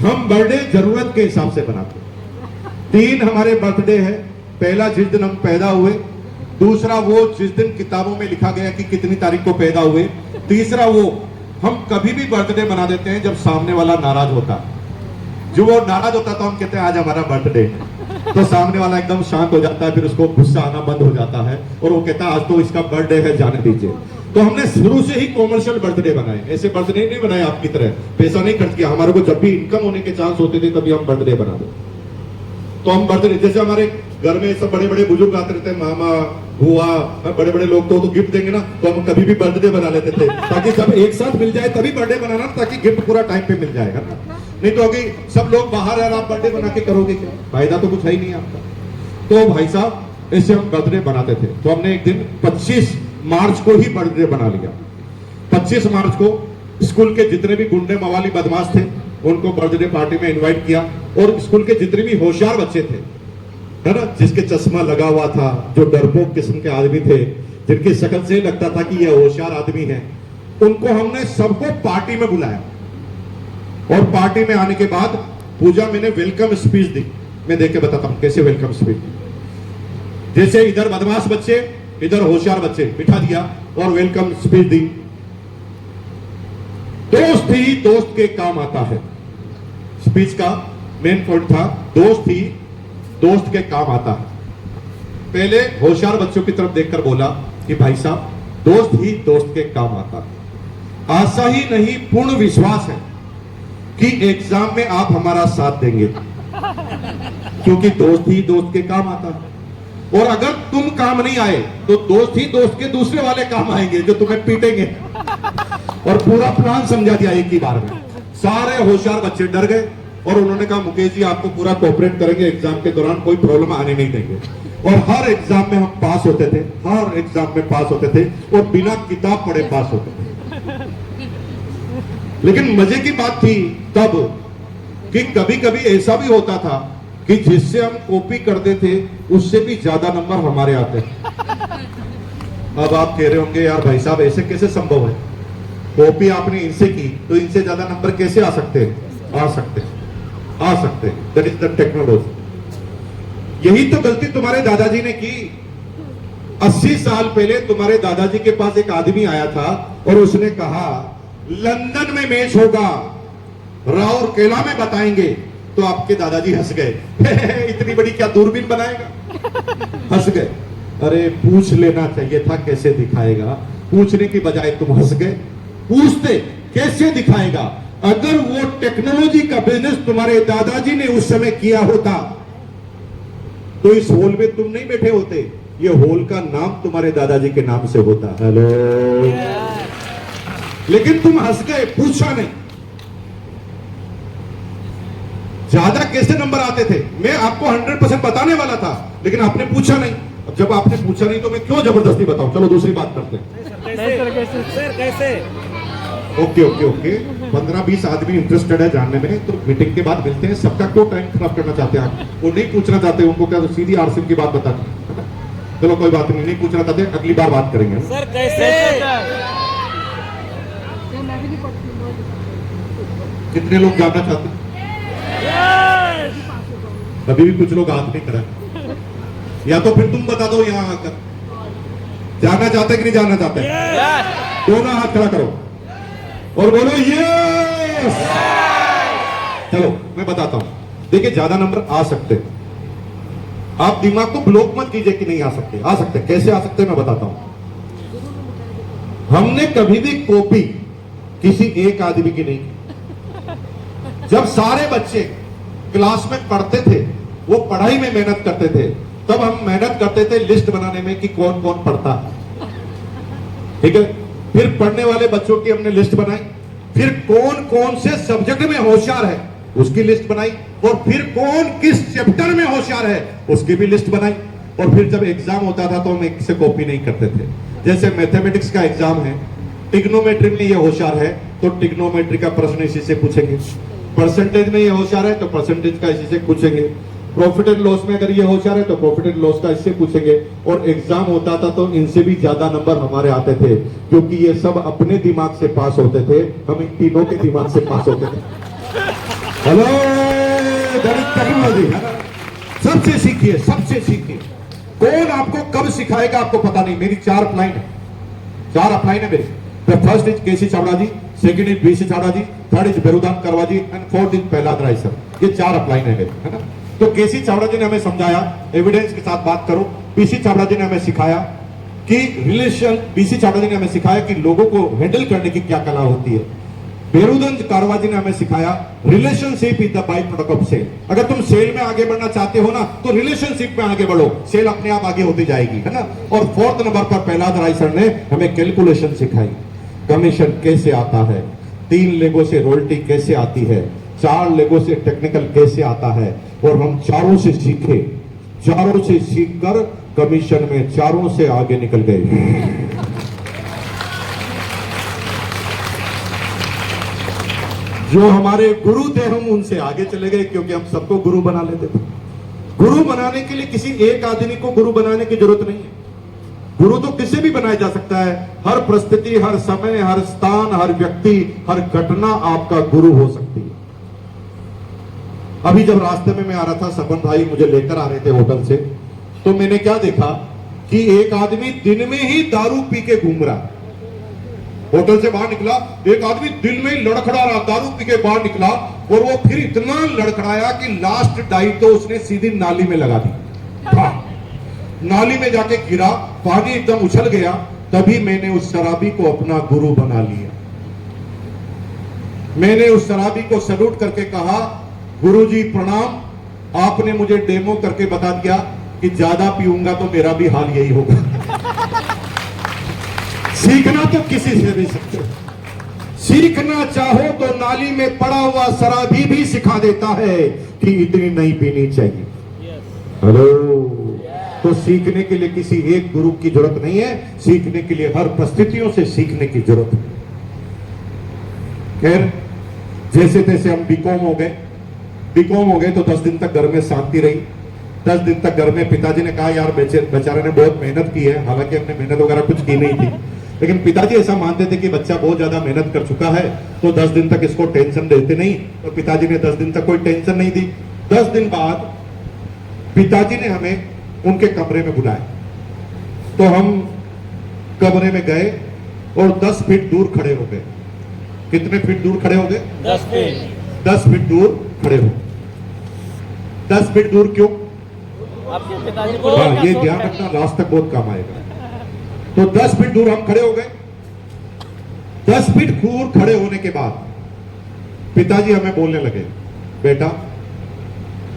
हम बर्थडे जरूरत के हिसाब से बनाते। 3 हमारे बर्थडे है। पहला जिस दिन हम पैदा हुए, दूसरा वो जिस दिन किताबों में लिखा गया कि कितनी तारीख को पैदा हुए, तीसरा वो हम कभी भी बर्थडे बना देते हैं जब सामने वाला नाराज होता है। जो वो नाराज होता तो हम कहते हैं आज हमारा बर्थडे, तो सामने वाला एकदम शांत हो जाता है, फिर उसको गुस्सा आना बंद हो जाता है और वो कहता है आज तो इसका बर्थडे है, जाने दीजिए। तो हमने शुरू से ही कॉमर्शियल बर्थडे बनाए, ऐसे बर्थडे नहीं बनाए आपकी तरह, पैसा नहीं खर्च किया। हमारे को जब भी इनकम होने के चांस होते थे तभी हम बर्थडे बना दे। तो हम बर्थडे, जैसे हमारे घर में सब बड़े बड़े बुजुर्ग आते रहते हैं, मामा बुआ बड़े बड़े लोग, तो गिफ्ट देंगे ना, तो हम कभी भी बर्थडे बना लेते थे ताकि सब एक साथ मिल जाए, तभी बर्थडे बनाना, ताकि गिफ्ट पूरा टाइम पे मिल जाएगा ना। नहीं तो अभी सब लोग बाहर है, आप बर्थडे बना के करोगे क्या, फायदा तो कुछ है ही नहीं आपका। तो भाई साहब ऐसे हम बर्थडे बनाते थे। तो हमने एक दिन 25 मार्च को ही बर्थडे बना लिया। 25 मार्च को स्कूल के जितने भी गुंडे मवाली बदमाश थे उनको बर्थडे पार्टी में इनवाइट किया, और स्कूल के जितने भी होशियार बच्चे थे, है ना, जिसके चश्मा लगा हुआ था, जो डरपोक किस्म के आदमी थे, जिनकी शक्ल से लगता था कि ये होशियार आदमी है, उनको हमने सबको पार्टी में बुलाया। और पार्टी में आने के बाद पूजा मैंने वेलकम स्पीच दी। मैं देख के बताता हूं कैसे वेलकम स्पीच। जैसे इधर बदमाश बच्चे, इधर होशियार बच्चे बिठा दिया और वेलकम स्पीच दी। दोस्त ही दोस्त के काम आता है, स्पीच का मेन पॉइंट था दोस्त ही दोस्त के काम आता है। पहले होशियार बच्चों की तरफ देखकर बोला कि भाई साहब दोस्त ही दोस्त के काम आता है। आशा ही नहीं पूर्ण विश्वास है कि एग्जाम में आप हमारा साथ देंगे, क्योंकि दोस्त ही दोस्त के काम आता है। और अगर तुम काम नहीं आए तो दोस्त ही दोस्त के दूसरे वाले काम आएंगे जो तुम्हें पीटेंगे। और पूरा प्लान समझा दिया एक ही बार में। सारे होशियार बच्चे डर गए और उन्होंने कहा मुकेश जी आपको पूरा कोऑपरेट करेंगे, एग्जाम के दौरान कोई प्रॉब्लम आने नहीं देंगे। और हर एग्जाम में हम पास होते थे, हर एग्जाम में पास होते थे और बिना किताब पढ़े पास होते थे। लेकिन मजे की बात थी तब कि कभी कभी ऐसा भी होता था कि जिससे हम कॉपी करते थे उससे भी ज्यादा नंबर हमारे आते। अब आप कह रहे होंगे यार भाई साहब ऐसे कैसे संभव है, कॉपी आपने इनसे की तो इनसे ज्यादा नंबर कैसे आ सकते हैं? आ सकते हैं, आ सकते हैं। That is the technology. यही तो गलती तुम्हारे दादाजी ने की। 80 साल पहले तुम्हारे दादाजी के पास एक आदमी आया था और उसने कहा लंदन में मैच होगा, राउरकेला में बताएंगे। तो आपके दादाजी हंस गए इतनी बड़ी क्या दूरबीन बनाएगा, हंस गए। अरे पूछ लेना चाहिए था कैसे दिखाएगा, पूछने की बजाय तुम हंस गए। पूछते कैसे दिखाएगा। अगर वो टेक्नोलॉजी का बिजनेस तुम्हारे दादाजी ने उस समय किया होता तो इस हॉल में तुम नहीं बैठे होते, ये हॉल का नाम तुम्हारे दादाजी के नाम से होता। हेलो, लेकिन तुम हंस गए, पूछा नहीं। ज्यादा कैसे नंबर आते थे मैं आपको 100% बताने वाला था, लेकिन आपने पूछा नहीं। अब जब आपने पूछा नहीं तो मैं क्यों जबरदस्ती बताऊं। चलो दूसरी बात करते हैं। कैसे? ओके ओके ओके, 15-20 आदमी इंटरेस्टेड है जानने में, तो मीटिंग के बाद मिलते हैं। सबका क्यों टाइम खराब करना चाहते हैं आप? वो नहीं पूछना चाहते, उनको क्या तो सीधी आरसीएम की बात बता। चलो कोई बात नहीं पूछना चाहते, अगली बार बात करेंगे। सर कैसे? कितने लोग जानना चाहते हैं? अभी भी कुछ लोग हाथ नहीं करा, या तो फिर तुम बता दो यहां आकर जानना चाहते कि नहीं जानना चाहते? दोनों हाथ खड़ा करो और बोलो यस। चलो मैं बताता हूं। देखिए ज्यादा नंबर आ सकते, आप दिमाग को ब्लॉक मत कीजिए कि नहीं आ सकते, आ सकते। कैसे आ सकते मैं बताता हूं। हमने कभी भी कॉपी किसी एक आदमी की नहीं की। जब सारे बच्चे क्लास में पढ़ते थे, वो पढ़ाई में मेहनत करते थे, तब हम मेहनत करते थे लिस्ट बनाने में कि कौन कौन पढ़ता है। ठीक है, फिर पढ़ने वाले बच्चों की हमने लिस्ट बनाई, फिर कौन कौन से सब्जेक्ट में होशियार है उसकी लिस्ट बनाई, और फिर कौन किस चैप्टर में होशियार है उसकी भी लिस्ट बनाई। और फिर जब एग्जाम होता था तो हम एक से कॉपी नहीं करते थे। जैसे मैथमेटिक्स का एग्जाम है, ट्रिग्नोमेट्री में ये होशियार है तो ट्रिग्नोमेट्री का प्रश्न इसी से पूछेंगे, परसेंटेज में ये होशियार है तो परसेंटेज का इसी से पूछेंगे, प्रॉफिट एंड लॉस में अगर ये होशियार है तो प्रॉफिट एंड लॉस का इससे पूछेंगे। और एग्जाम होता था तो इनसे भी ज्यादा नंबर हमारे आते थे, क्योंकि ये सब अपने दिमाग से पास होते थे, हम इन तीनों के दिमाग से पास होते थे। हेलो टेक्नोलॉजी, सबसे सीखिए, सबसे सीखिए। कौन आपको कब सिखाएगा आपको पता नहीं। मेरी 4 अपलाइन है, 4 अपलाइन है मेरी। First is KC Chavda ji, second is BC Chavda ji, third is Berudan Karva ji and fourth is Prahlad Rai sir. ये 4 अपलाइन है मेरे, है ना। तो केसी चावड़ा जी ने हमें समझाया, एविडेंस के साथ बात करो। बीसी चावड़ा जी ने हमें सिखाया कि रिलेशन, बीसी चावड़ा जी ने हमें सिखाया कि लोगों को हैंडल करने की क्या कला होती है। बेरुदन कारवा जी ने हमें सिखाया relationship is the by product of sale. अगर तुम सेल में आगे बढ़ना चाहते हो ना तो रिलेशनशिप में आगे बढ़ो, सेल अपने आप आगे होती जाएगी, है ना। और 4th नंबर पर प्रहलाद राय सर ने हमें कैलकुलेशन सिखाई, कमीशन कैसे आता है, 3 लेगों से रॉयल्टी कैसे आती है, 4 लेगों से टेक्निकल कैसे आता है। और हम चारों से सीखे, चारों से सीखकर कमीशन में चारों से आगे निकल गए। जो हमारे गुरु थे हम उनसे आगे चले गए, क्योंकि हम सबको गुरु बना लेते थे। गुरु बनाने के लिए किसी एक आदमी को गुरु बनाने की जरूरत नहीं है। गुरु तो किसी भी बनाया जा सकता है। हर परिस्थिति, हर समय, हर स्थान, हर व्यक्ति, हर घटना आपका गुरु हो सकती है। अभी जब रास्ते में मैं आ रहा था, सपन भाई मुझे लेकर आ रहे थे होटल से, तो मैंने क्या देखा कि एक आदमी दिन में ही दारू पी के घूम रहा। होटल से बाहर निकला, एक आदमी दिन में ही लड़खड़ा रहा, दारू पी के बाहर निकला, और वो फिर इतना लड़खड़ाया कि लास्ट डाई तो उसने सीधी नाली में लगा दी। नाली में जाके गिरा, पानी एकदम उछल गया। तभी मैंने उस शराबी को अपना गुरु बना लिया। मैंने उस शराबी को सैल्यूट करके कहा, गुरुजी प्रणाम, आपने मुझे डेमो करके बता दिया कि ज्यादा पीऊंगा तो मेरा भी हाल यही होगा। सीखना तो किसी से भी सकते हो। सीखना चाहो तो नाली में पड़ा हुआ शराबी भी सिखा देता है कि इतनी नहीं पीनी चाहिए। हेलो, तो सीखने के लिए किसी एक गुरु की जरूरत नहीं है, सीखने के लिए हर परिस्थितियों से सीखने की जरूरत है। खैर, जैसे तैसे हम बीकॉम हो गए। बीकॉम हो गए तो 10 दिन तक घर में शांति रही। 10 दिन तक घर में पिताजी ने कहा, यार बेचारे ने बहुत मेहनत की है। हालांकि हमने मेहनत वगैरह कुछ की नहीं थी, लेकिन पिताजी ऐसा मानते थे कि बच्चा बहुत ज्यादा मेहनत कर चुका है तो 10 दिन तक इसको टेंशन देते नहीं। तो पिताजी ने 10 दिन तक कोई टेंशन नहीं दी। 10 दिन बाद पिताजी ने हमें उनके कमरे में बुलाया। तो हम कमरे में गए और 10 फीट दूर खड़े हो गए। कितने फीट दूर खड़े हो गए? 10 फीट। 10 फीट दूर खड़े हो। 10 फीट दूर क्यों? आपके पिताजी को हाँ, ये ध्यान रखना, लास्ट तक बहुत काम आएगा। तो 10 फीट दूर हम खड़े हो गए। 10 फीट दूर खड़े होने के बाद पिताजी हमें बोलने लगे, बेटा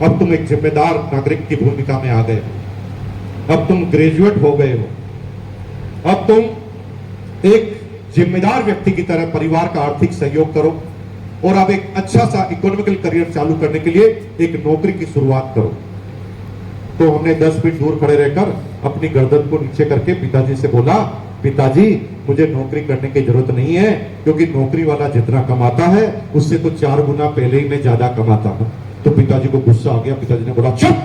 अब तुम एक जिम्मेदार नागरिक की भूमिका में आ गए हो, अब तुम ग्रेजुएट हो गए हो, अब तुम एक जिम्मेदार व्यक्ति की तरह परिवार का आर्थिक सहयोग करो और अब एक अच्छा सा इकोनॉमिकल करियर चालू करने के लिए एक नौकरी की शुरुआत करो। तो हमने 10 फीट दूर खड़े रहकर अपनी गर्दन को नीचे करके पिताजी से बोला, पिताजी मुझे नौकरी करने की जरूरत नहीं है, क्योंकि नौकरी वाला जितना कमाता है उससे तो 4 गुना पहले ही मैं ज्यादा कमाता हूं। तो पिताजी को गुस्सा आ गया। पिताजी ने बोला, चुप,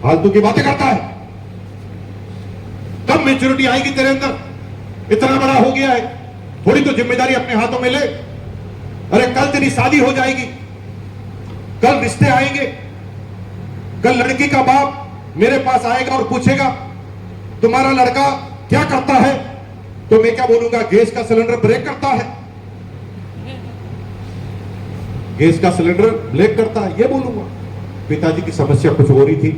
फालतू की बातें करता है, कब मैच्योरिटी आएगी तेरे अंदर? इतना बड़ा हो गया है, थोड़ी तो जिम्मेदारी अपने हाथों में ले। अरे कल तेरी शादी हो जाएगी, कल रिश्ते आएंगे, कल लड़की का बाप मेरे पास आएगा और पूछेगा तुम्हारा लड़का क्या करता है, तो मैं क्या बोलूंगा? गैस का सिलेंडर ब्रेक करता है, गैस का सिलेंडर ब्रेक करता है, ये बोलूंगा। पिताजी की समस्या कुछ हो रही थी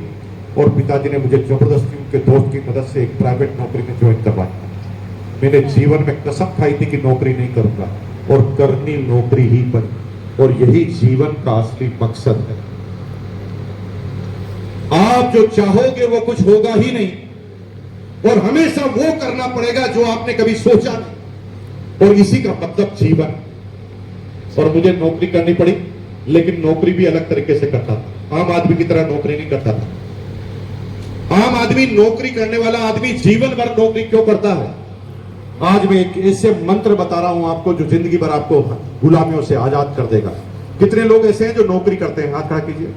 और पिताजी ने मुझे जबरदस्ती उनके दोस्त की मदद से एक प्राइवेट नौकरी में ज्वाइन करवाया। मैंने जीवन में कसम खाई थी कि नौकरी नहीं करूंगा, और करनी नौकरी ही बनी, और यही जीवन का असली मकसद है। आप जो चाहोगे वो कुछ होगा ही नहीं, और हमेशा वो करना पड़ेगा जो आपने कभी सोचा नहीं, और इसी का मतलब जीवन। और मुझे नौकरी करनी पड़ी, लेकिन नौकरी भी अलग तरीके से करता था, आम आदमी की तरह नौकरी नहीं करता था। आम आदमी, नौकरी करने वाला आदमी जीवन भर नौकरी क्यों करता है? आज मैं एक ऐसे मंत्र बता रहा हूं आपको जो जिंदगी भर आपको गुलामियों से आजाद कर देगा। कितने लोग ऐसे हैं जो नौकरी करते हैं? हाथ खड़ा कीजिए,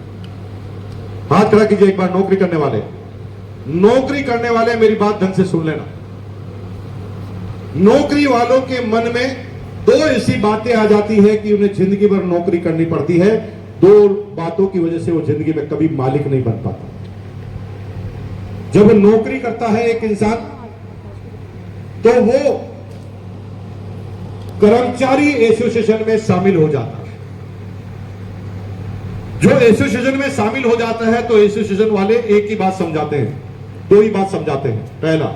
हाथ खड़ा कीजिए एक बार। नौकरी करने वाले, नौकरी करने वाले मेरी बात ढंग से सुन लेना। नौकरी वालों के मन में दो ऐसी बातें आ जाती है कि उन्हें जिंदगी भर नौकरी करनी पड़ती है। दो बातों की वजह से वो जिंदगी में कभी मालिक नहीं बन पाता। जब नौकरी करता है एक इंसान, तो वो कर्मचारी एसोसिएशन में शामिल हो जाता है। जो एसोसिएशन में शामिल हो जाता है तो एसोसिएशन वाले एक ही बात समझाते हैं, दो ही बात समझाते हैं। पहला,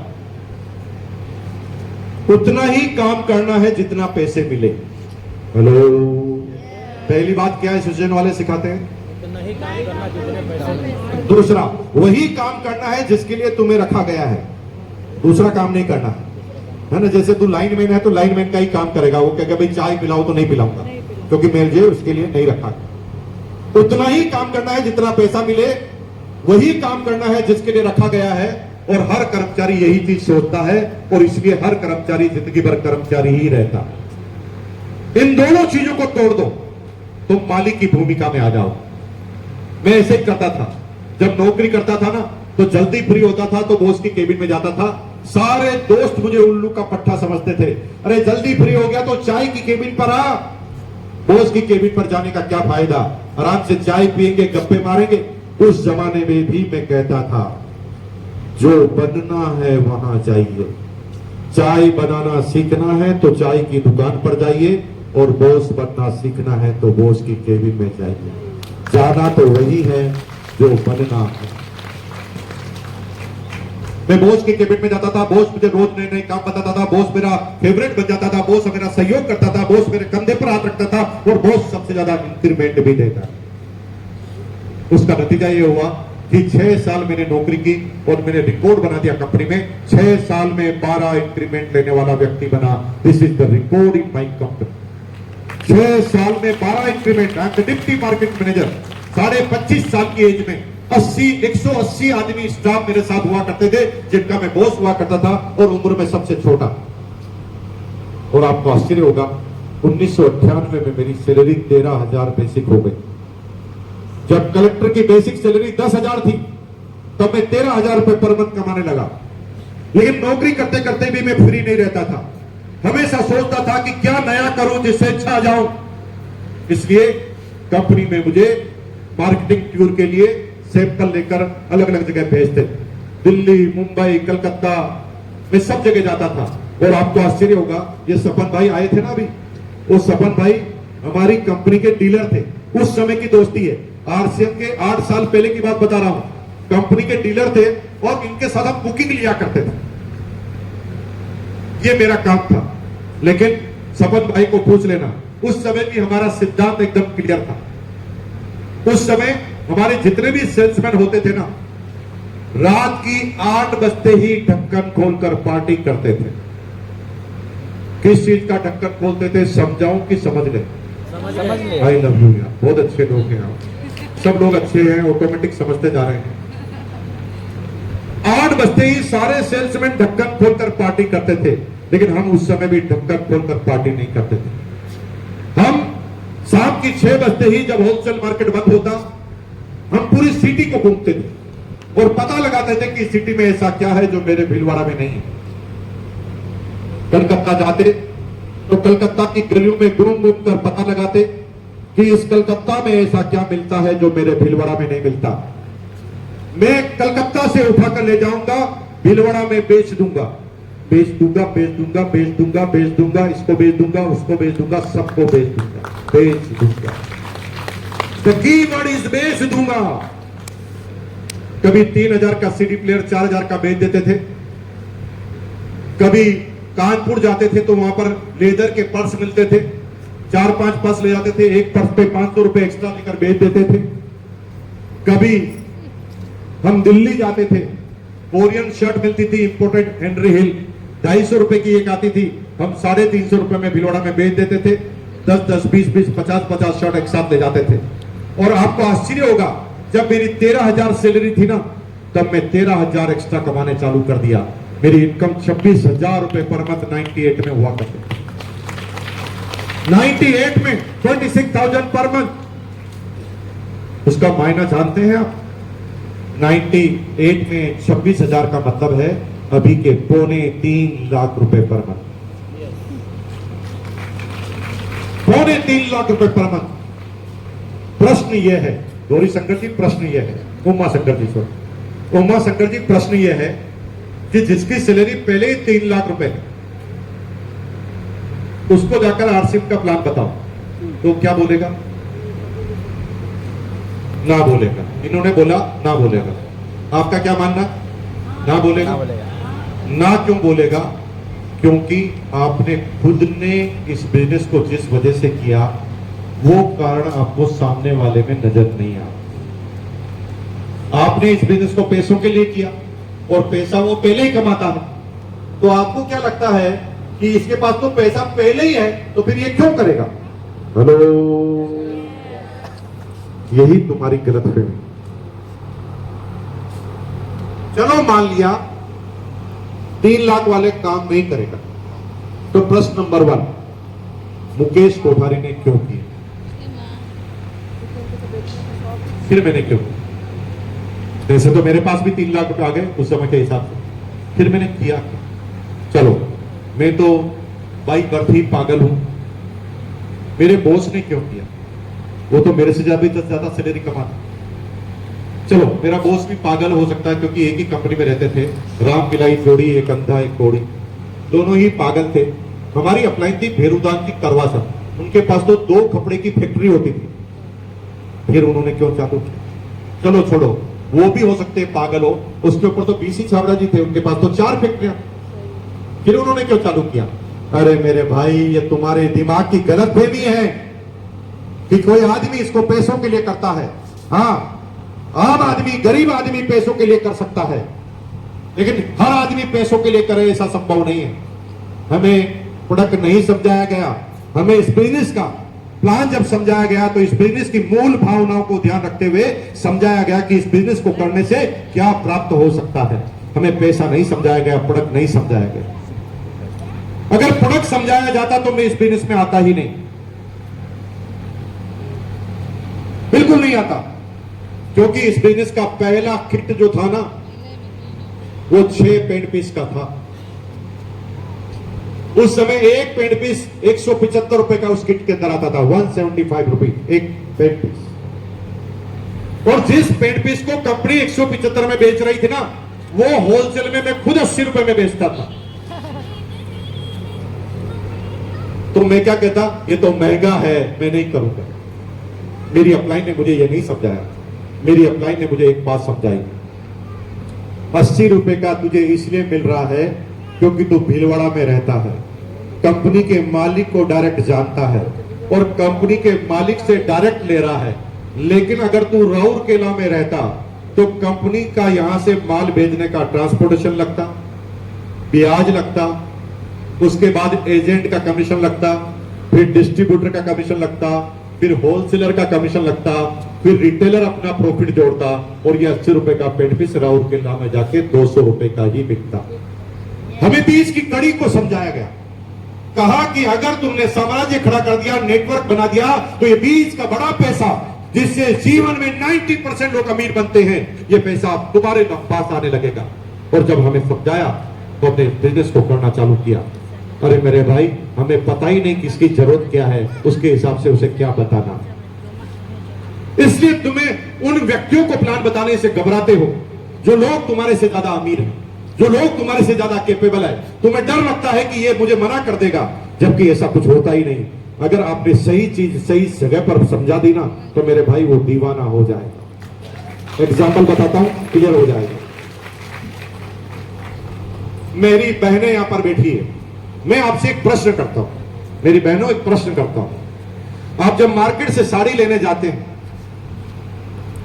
उतना ही काम करना है जितना पैसे मिले। हेलो, पहली बात क्या एसोसिएशन वाले सिखाते हैं? उतना ही काम करना जितने पैसे मिले। दूसरा, वही काम करना है जिसके लिए तुम्हें रखा गया है, दूसरा काम नहीं करना है ना। जैसे तू लाइनमैन है तो लाइनमैन का ही काम करेगा। वो कहेगा भाई चाय पिलाओ तो नहीं पिलाऊंगा, क्योंकि मेरे उसके लिए नहीं रखा। उतना ही काम करना है जितना पैसा मिले, वही काम करना है जिसके लिए रखा गया है। और हर कर्मचारी यही चीज सोचता है, और इसलिए हर कर्मचारी जिंदगी भर कर्मचारी ही रहता है। इन दोनों चीजों को तोड़ दो, तुम मालिक की भूमिका में आ जाओ। मैं ऐसे ही करता था। जब नौकरी करता था ना, तो जल्दी फ्री होता था तो बॉस की केबिन में जाता था। सारे दोस्त मुझे उल्लू का पट्टा समझते थे। अरे जल्दी फ्री हो गया तो चाय की केबिन पर आ। बॉस की केबिन पर जाने का क्या फायदा? आराम से चाय पिएंगे, गप्पे मारेंगे। उस जमाने में भी मैं कहता था, जो बनना है वहां जाइए। चाय बनाना सीखना है तो चाय की दुकान पर जाइए, और बॉस बनना सीखना है तो बॉस की केबिन में जाइए। जाना तो वही है जो बनना है। मैं बॉस के केबिन में जाता था, बॉस मुझे रोज नए नए काम बताता था, बॉस मेरा फेवरेट बन जाता था, बॉस मेरा सहयोग करता था, बॉस मेरे कंधे पर हाथ रखता था, और बॉस सबसे ज्यादा इंक्रीमेंट भी देता। उसका नतीजा ये हुआ कि 6 साल मैंने नौकरी की और मैंने रिकॉर्ड बना दिया कंपनी में। 6 साल में 12 इंक्रीमेंट लेने वाला व्यक्ति बना। This is the record in my company. 6 साल में 12 increment. I am the deputy market manager. 25.5 साल की एज में 180 आदमी स्टाफ मेरे साथ हुआ करते थे, जिनका मैं बॉस हुआ करता था, और उम्र में सबसे छोटा। और आपको आश्चर्य होगा, 1998 में मेरी सैलरी 13,000 बेसिक हो गई। जब कलेक्टर की बेसिक सैलरी 10,000 थी, तब मैं 13,000 रुपए पर मंथ कमाने लगा। लेकिन नौकरी करते करते भी मैं फ्री नहीं रहता था। हमेशा सोचता था कि क्या नया करूं जिससे छा जाऊं। इसलिए कंपनी में मुझे मार्केटिंग टूर के लिए सैंपल लेकर अलग अलग जगह भेजते। दिल्ली, मुंबई, कलकत्ता, मैं सब जगह जाता था। और आपको आश्चर्य होगा, ये सपन भाई आए थे ना अभी, वो सपन भाई हमारी कंपनी के डीलर थे। उस समय की दोस्ती है, आरसीएम के 8 साल पहले की बात बता रहा हूं। कंपनी के डीलर थे और इनके साथ हम बुकिंग लिया करते थे। ये मेरा काम था। लेकिन सपन भाई को पूछ लेना, उस समय भी हमारा सिद्धांत एकदम क्लियर था। उस समय हमारे जितने भी सेल्समैन होते थे ना, रात की 8 बजते ही ढक्कन खोलकर पार्टी करते थे। किस चीज का ढक्कन खोलते थे, समझाऊं कि समझ ले? समझ ले। आई लव यू यार, बहुत अच्छे लोग हैं आप। सब लोग अच्छे हैं, ऑटोमेटिक समझते जा रहे हैं। 8 बजते ही सारे सेल्समैन ढक्कन खोलकर पार्टी करते थे। लेकिन हम उस समय भी ढक्कन खोलकर पार्टी नहीं करते थे। हम शाम की 6 बजते ही, जब होलसेल मार्केट बंद होता, हम पूरी सिटी को घूमते थे और पता लगाते थे कि सिटी में ऐसा क्या है जो मेरे भीलवाड़ा में नहीं है। कलकत्ता जाते तो कलकत्ता की गलियों में घूम घूम कर पता लगाते कि इस कलकत्ता में ऐसा क्या मिलता है जो मेरे भीलवाड़ा में नहीं मिलता। मैं कलकत्ता से उठाकर ले जाऊंगा, भीलवाड़ा में बेच दूंगा, बेच दूंगा, बेच दूंगा, बेच दूंगा, बेच दूंगा, इसको बेच दूंगा, उसको बेच दूंगा, सबको बेच दूंगा, बेच दूंगा। द कीवर्ड इज बेच दूंगा। कभी 3,000 का सीडी प्लेयर 4,000 का बेच देते थे। कभी कानपुर जाते थे तो वहां पर लेदर के पर्स मिलते थे, 4-5 पर्स ले जाते थे, एक पर्स पे 500 रुपए एक्स्ट्रा लेकर बेच देते थे। कभी हम दिल्ली जाते थे, कोरियन शर्ट मिलती थी इंपोर्टेड, हेनरी हिल, 250 रुपए की एक आती थी, हम 350 रुपए में भिलवाड़ा में बेच देते थे। 10-10, 20-20, 50-50 शर्ट एक साथ ले जाते थे। और आपको आश्चर्य होगा, जब मेरी 13,000 सैलरी थी ना, तब मैं 13,000 एक्स्ट्रा कमाने चालू कर दिया। मेरी इनकम 26,000 रुपए पर मंथ 98 में हुआ करते, 98 में 26,000 पर मंथ। उसका मायना जानते हैं आप? 98 में 26,000 का मतलब है अभी के 2.25 लाख रुपए पर मंथ, 2.25 लाख रुपए पर मंथ। प्रश्न यह है, गौरी शंकर जी, प्रश्न यह है, उमा शंकर जी, उमा शंकर जी, प्रश्न यह है कि जिसकी सैलरी पहले ही 3 लाख रुपए है, उसको जाकर आरसीएम का प्लान बताओ तो क्या बोलेगा? ना बोलेगा। इन्होंने बोला ना बोलेगा। आपका क्या मानना? ना बोलेगा। ना क्यों बोलेगा? क्योंकि आपने खुद ने इस बिजनेस को जिस वजह से किया वो कारण आपको सामने वाले में नजर नहीं आ। आपने इस बिजनेस को पैसों के लिए किया और पैसा वो पहले ही कमाता है, तो आपको क्या लगता है कि इसके पास तो पैसा पहले ही है तो फिर ये क्यों करेगा? हेलो, यही तुम्हारी गलतफहमी। चलो मान लिया 3 लाख वाले काम नहीं करेगा, तो प्रश्न नंबर 1, मुकेश कोठारी ने क्यों किया? फिर मैंने क्यों? वैसे तो मेरे पास भी 3 लाख रुपए आ गए उस समय के हिसाब से, फिर मैंने किया क्या? चलो, मैं तो बाई बर्थ ही पागल हूं। मेरे बॉस ने क्यों किया? वो तो मेरे से ज्यादा सैलरी कमाता। चलो, मेरा बॉस भी पागल हो सकता है क्योंकि एक ही कंपनी में रहते थे, राम मिलाई जोड़ी, एक अंधा एक कोड़ी, दोनों ही पागल थे। हमारी अपलाइन थी भेरुदान की करवासा, उनके पास तो 2 कपड़े की फैक्ट्री होती थी। फिर उन्होंने क्यों चालू किया? चलो छोड़ो, वो भी हो सकते हैं पागल हो, उसके ऊपर तो बीसी छाबड़ा जी थे, उनके पास तो 4 फैक्ट्रियां। फिर उन्होंने क्यों चालू किया? अरे मेरे भाई, ये तुम्हारे दिमाग की गलतफहमी है कि कोई आदमी इसको पैसों के लिए करता है। हाँ, आम आदमी, गरीब आदमी पैसों के लिए कर सकता है, लेकिन हर आदमी पैसों के लिए करे ऐसा संभव नहीं है। हमें प्रोडक्ट नहीं समझाया गया, हमें इस बिजनेस का प्लान जब समझाया गया तो इस बिजनेस की मूल भावनाओं को ध्यान रखते हुए समझाया गया कि इस बिजनेस को करने से क्या प्राप्त हो सकता है। हमें पैसा नहीं समझाया गया, प्रोडक्ट नहीं समझाया गया। अगर प्रोडक्ट समझाया जाता तो मैं इस बिजनेस में आता ही नहीं, बिल्कुल नहीं आता, क्योंकि इस बिजनेस का पहला किट जो था ना, वो 6 पेंट पीस का था। उस समय एक पेंट पीस 175 रुपए का उस किट के अंदर आता था, 175 रुपीज एक पेंट पीस। और जिस पेंट पीस को कंपनी 175 में बेच रही थी ना, वो होलसेल में मैं खुद 80 रुपए में बेचता था। तो मैं क्या कहता, ये तो महंगा है, मैं नहीं करूंगा। मेरी अपलाइन ने मुझे ये नहीं समझाया। मेरी अपलाइन ने मुझे एक बात समझाई, 80 रुपए का तुझे इसलिए मिल रहा है क्योंकि तू भीलवाड़ा में रहता है, कंपनी के मालिक को डायरेक्ट जानता है और कंपनी के मालिक से डायरेक्ट ले रहा है। लेकिन अगर तू राउरकेला में रहता तो कंपनी का यहां से माल भेजने का ट्रांसपोर्टेशन लगता, ब्याज लगता, उसके बाद एजेंट का कमीशन लगता, फिर डिस्ट्रीब्यूटर का कमीशन लगता, फिर होलसेलर का कमीशन लगता, फिर रिटेलर अपना प्रॉफिट जोड़ता, और ये 80 रुपए का पेंट पीस राउरकेला में जाके 200 रुपए का ही बिकता। हमें बीच की कड़ी को समझाया गया, कहा कि अगर तुमने साम्राज्य खड़ा कर दिया, नेटवर्क बना दिया, तो ये बीच का बड़ा पैसा जिससे जीवन में 90% लोग अमीर बनते हैं, ये पैसा तुम्हारे पास आने लगेगा। और जब हमें समझाया तो अपने बिजनेस को करना चालू किया। अरे मेरे भाई, हमें पता ही नहीं किसकी जरूरत क्या है, उसके हिसाब से उसे क्या बताना। इसलिए तुम्हें उन व्यक्तियों को प्लान बताने से घबराते हो जो लोग तुम्हारे से ज्यादा अमीर हैं, जो लोग तुम्हारे से ज्यादा कैपेबल है। तुम्हें डर लगता है कि ये मुझे मना कर देगा, जबकि ऐसा कुछ होता ही नहीं। अगर आपने सही चीज सही जगह पर समझा दी ना, तो मेरे भाई वो दीवाना हो जाएगा। एग्जाम्पल बताता हूं, क्लियर हो जाएगा। मेरी बहनें यहां पर बैठी है, मैं आपसे एक प्रश्न करता हूं। मेरी बहनों, एक प्रश्न करता हूं। आप जब मार्केट से साड़ी लेने जाते हैं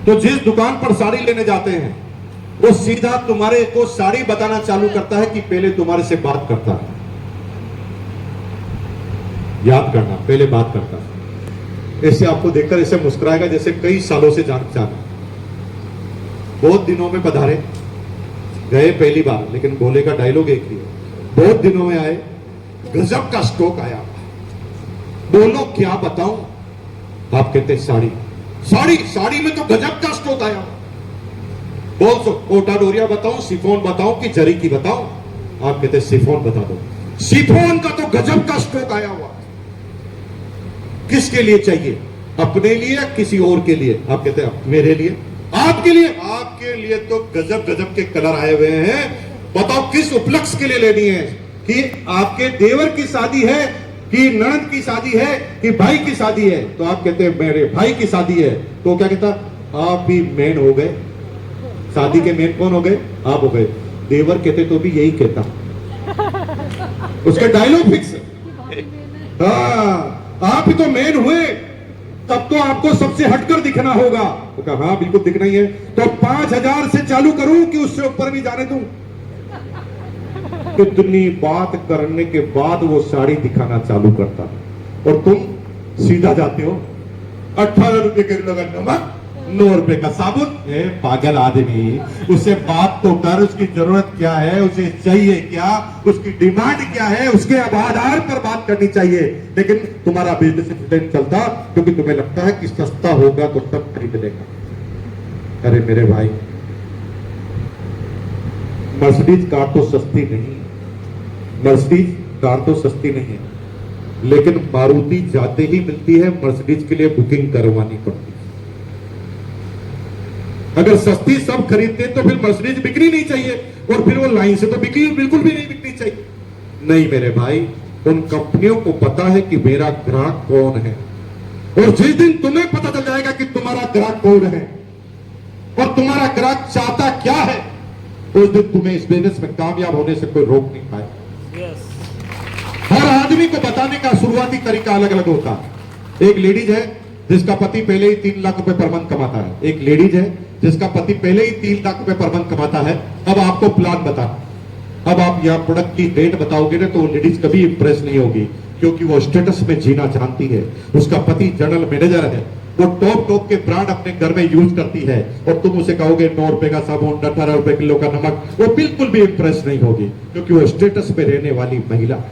तो जिस दुकान पर साड़ी लेने जाते हैं वो सीधा तुम्हारे को साड़ी बताना चालू करता है कि पहले तुम्हारे से बात करता है? याद करना, पहले बात करता है। ऐसे आपको देखकर ऐसे मुस्कुराएगा जैसे कई सालों से जान पहचान। बहुत दिनों में पधारे, गए पहली बार, लेकिन भोले का डायलॉग एक ही है, बहुत दिनों में आए, गजब का स्टॉक आया, बोलो क्या बताऊं। आप कहते साड़ी, साड़ी साड़ी में तो गजब का स्टॉक आया। बोल सो कोटा डोरिया बताऊं, सिफोन बताऊं कि जरी की बताऊं। आप कहते सिफोन बता दो। सिफोन का तो गजब का स्टॉक आया हुआ। किसके लिए चाहिए, अपने लिए या किसी और के लिए? आप कहते हैं मेरे लिए। आपके लिए? आपके लिए तो गजब गजब के कलर आए हुए हैं। बताओ किस उपलक्ष्य के लिए लेनी है? कि आपके देवर की शादी है, कि ननद की शादी है, कि भाई की शादी है? तो आप कहते हैं मेरे भाई की शादी है। तो क्या कहता, आप ही मेन हो गए, शादी के मेन कौन हो गए? आप हो गए। देवर कहते तो भी यही कहता, उसका डायलॉग फिक्स। हाँ, आप ही तो मेन हुए, तब तो आपको सबसे हटकर दिखना होगा। तो कहा हाँ बिल्कुल दिखना ही है। तो 5,000 से चालू करूं कि उससे ऊपर भी जाने दूं? कितनी बात करने के बाद वो साड़ी दिखाना चालू करता, और तुम सीधा जाते हो 18 रुपए किलो का नमक, 9 रुपए का साबुन। ए पागल आदमी, उसे बात तो कर, उसकी जरूरत क्या है, उसे चाहिए क्या, उसकी डिमांड क्या है, उसके आधार पर बात करनी चाहिए। लेकिन तुम्हारा बिजनेस नहीं चलता क्योंकि तुम्हें लगता है कि सस्ता होगा तो सब खरीद लेगा। अरे मेरे भाई, मर्सिडीज कार तो सस्ती नहीं, मर्सिडीज कार तो सस्ती नहीं है, लेकिन मारुति जाते ही मिलती है, मर्सिडीज के लिए बुकिंग करवानी पड़ती है। अगर सस्ती सब खरीदते तो फिर मर्सिडीज बिकनी नहीं चाहिए, और फिर वो लाइन से तो बिक्री बिल्कुल भी नहीं बिकनी चाहिए। नहीं मेरे भाई, उन कंपनियों को पता है कि मेरा ग्राहक कौन है, और जिस दिन तुम्हें पता चल जाएगा कि तुम्हारा ग्राहक कौन है और तुम्हारा ग्राहक चाहता क्या है, उस दिन तुम्हें इस बिजनेस में कामयाब होने से कोई रोक नहीं पाए। हर आदमी को बताने का शुरुआती तरीका अलग अलग होता है। एक लेडीज है जिसका पति पहले ही 3 लाख रुपए पर मंथ कमाता है, एक लेडीज है जिसका पति पहले ही 3 लाख रुपए पर मंथ कमाता है। अब आपको प्लान बता, अब आप यहाँ प्रोडक्ट की रेट बताओगे ना, तो वो लेडीज कभी इंप्रेस नहीं होगी, क्योंकि वो स्टेटस में जीना जानती है। उसका पति जनरल मैनेजर है, वो टॉप टॉप के ब्रांड अपने घर में यूज करती है, और तुम उसे कहोगे 9 रुपए का साबुन, 18 रुपए किलो का नमक, वो बिल्कुल भी इंप्रेस नहीं होगी, क्योंकि वो स्टेटस पे रहने वाली महिला है।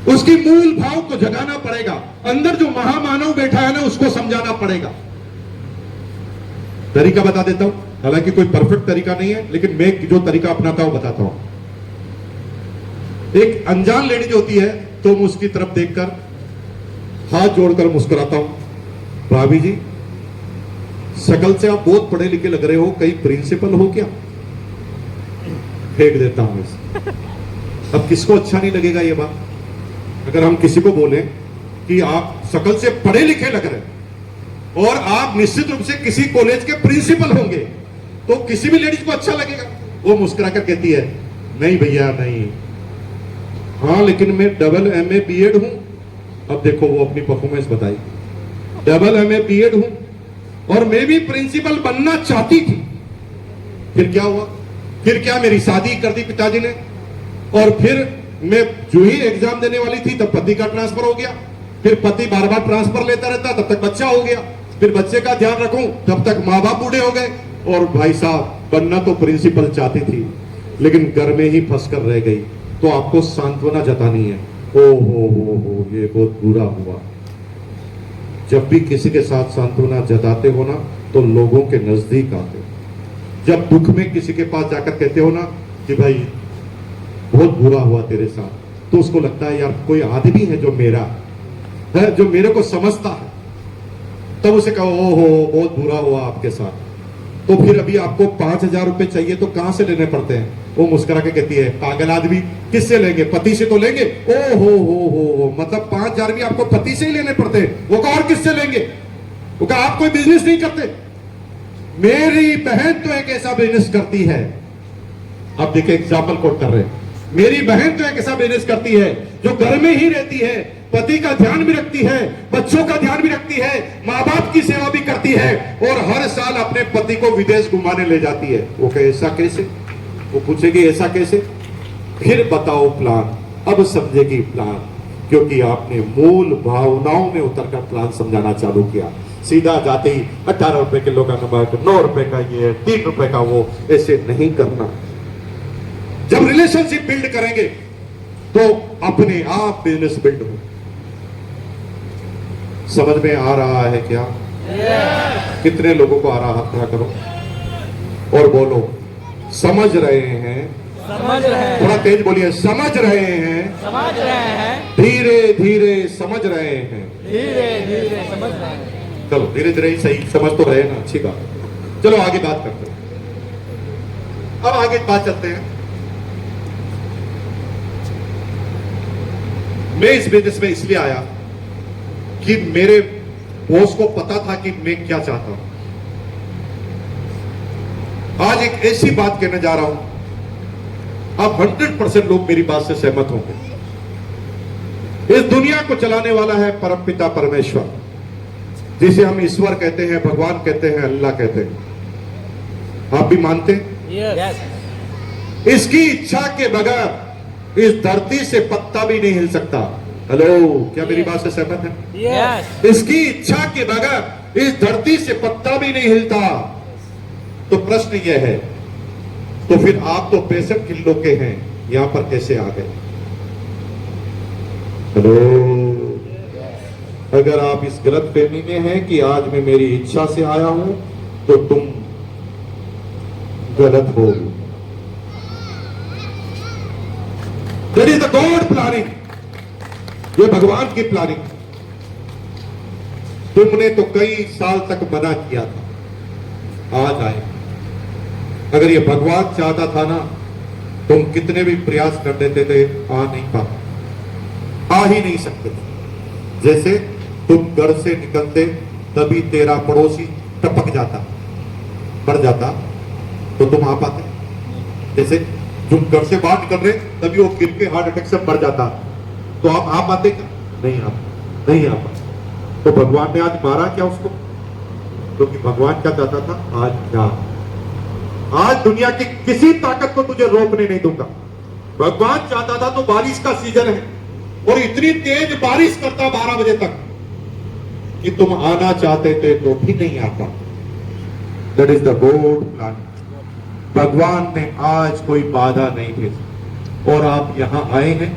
उसकी मूल भाव को जगाना पड़ेगा, अंदर जो महामानव बैठा है ना, उसको समझाना पड़ेगा। तरीका बता देता हूं, हालांकि कोई परफेक्ट तरीका नहीं है, लेकिन मैं जो तरीका अपनाता हूं बताता हूं। एक अनजान लेडी जो होती है, तो मैं उसकी तरफ देखकर हाथ जोड़कर मुस्कुराता हूं, भाभी जी शकल से आप बहुत पढ़े लिखे लग रहे हो, कहीं प्रिंसिपल हो क्या? फेंक देता हूं इसे। अब किसको अच्छा नहीं लगेगा ये बात? अगर हम किसी को बोले कि आप शकल से पढ़े लिखे लग रहे और आप निश्चित रूप से किसी कॉलेज के प्रिंसिपल होंगे, तो किसी भी लेडीज को अच्छा लगेगा। वो मुस्कुराकर कहती है नहीं भैया नहीं, हाँ लेकिन मैं डबल MA BEd हूं। अब देखो वो अपनी परफॉर्मेंस बताई, डबल MA BEd हूं और मैं भी प्रिंसिपल बनना चाहती थी। फिर क्या हुआ? फिर क्या, मेरी शादी कर दी पिताजी ने, और फिर मैं जो ही एग्जाम देने वाली थी तब पति का ट्रांसफर हो गया, फिर पति बार बार ट्रांसफर लेता रहता, तब तक बच्चा हो गया, फिर बच्चे का ध्यान रखूं तब तक माँ बाप बूढ़े हो गए, और भाई साहब बनना तो प्रिंसिपल चाहती थी लेकिन घर में ही फंस कर रह गई। तो आपको सांत्वना जतानी है। ओ हो ये बहुत बुरा हुआ। जब भी किसी के साथ सांत्वना जताते हो ना, तो लोगों के नजदीक आते हो। जब दुख में किसी के पास जाकर कहते हो ना कि भाई बहुत बुरा हुआ तेरे साथ, तो उसको लगता है यार कोई आदमी है जो मेरा है, जो मेरे को समझता है। तब उसे कहो ओहो बहुत बुरा हुआ आपके साथ, तो फिर अभी आपको 5,000 रुपए चाहिए तो कहां से लेने पड़ते हैं? वो मुस्कुरा के कहती है पागल आदमी, किससे लेंगे? पति से तो लेंगे। ओ हो मतलब 5,000 भी आपको पति से ही लेने पड़ते हैं। वो कहा और किससे लेंगे? वो कहा आप कोई बिजनेस नहीं करते? मेरी बहन तो एक ऐसा बिजनेस करती है, अब देखिए एग्जाम्पल कोट कर रहे हैं, मेरी बहन तो एक ऐसा बिजनेस करती है जो घर में ही रहती है, पति का ध्यान भी रखती है, बच्चों का ध्यान भी रखती है, माँ बाप की सेवा भी करती है, और हर साल अपने पति को विदेश घुमाने ले जाती है। वो कहे ऐसा कैसे? वो पूछेगी ऐसा कैसे? फिर बताओ प्लान। अब समझेगी प्लान, क्योंकि आपने मूल भावनाओं में उतरकर प्लान समझाना चालू किया। सीधा जाते ही 18 रुपए किलो का नमक, 9 रुपए का ये, 3 रुपए का वो, ऐसे नहीं करना। जब रिलेशनशिप बिल्ड करेंगे तो अपने आप बिजनेस बिल्ड हो। समझ में आ रहा है क्या? कितने लोगों को आ रहा? हाथ खड़ा करो और बोलो समझ रहे हैं। समझ रहे हैं, थोड़ा तेज बोलिए, समझ रहे हैं, समझ रहे हैं, धीरे धीरे समझ रहे हैं। धीरे धीरे समझ रहे हैं। चलो धीरे धीरे ही सही, समझ तो रहे ना, अच्छी बात है। चलो आगे बात करते हैं। अब आगे बात चलते हैं। मैं इस बिजनेस में इसलिए आया कि मेरे बॉस को पता था कि मैं क्या चाहता हूं। आज एक ऐसी बात कहने जा रहा हूं, आप 100% लोग मेरी बात से सहमत होंगे। इस दुनिया को चलाने वाला है परमपिता परमेश्वर, जिसे हम ईश्वर कहते हैं, भगवान कहते हैं, अल्लाह कहते हैं। आप भी मानते हैं? यस। इसकी इच्छा के बगैर इस धरती से पत्ता भी नहीं हिल सकता। हेलो, क्या मेरी बात से सहमत है? यस। इसकी इच्छा के बगैर इस धरती से पत्ता भी नहीं हिलता। तो प्रश्न यह है, तो फिर आप तो 65 किलो के हैं, यहां पर कैसे आ गए? हेलो, अगर आप इस गलत फहमी में हैं कि आज मैं मेरी इच्छा से आया हूं, तो तुम गलत हो। That is the God planning, ये भगवान की प्लानिंग। तुमने तो कई साल तक मना किया था, आज आए। अगर ये भगवान चाहता था ना, तुम कितने भी प्रयास कर देते थे, आ नहीं पाते, आ ही नहीं सकते थे। जैसे तुम घर से निकलते तभी तेरा पड़ोसी टपक जाता, पड़ जाता, तो तुम आ पाते? जैसे तुम घर से बाहर निकल रहे तभी वो गिर के हार्ट अटैक से मर जाता, तो आप आ पाते क्या? नहीं आ पाते। तो भगवान ने आज मारा क्या उसको? क्योंकि भगवान क्या चाहता था? आज क्या? आज दुनिया की किसी ताकत को तुझे रोकने नहीं दूंगा। भगवान चाहता था तो बारिश का सीजन है और इतनी तेज बारिश करता 12 बजे तक कि तुम आना चाहते थे तो भी नहीं आता। That is the God plan. भगवान ने आज कोई बाधा नहीं भेजी और आप यहां आए हैं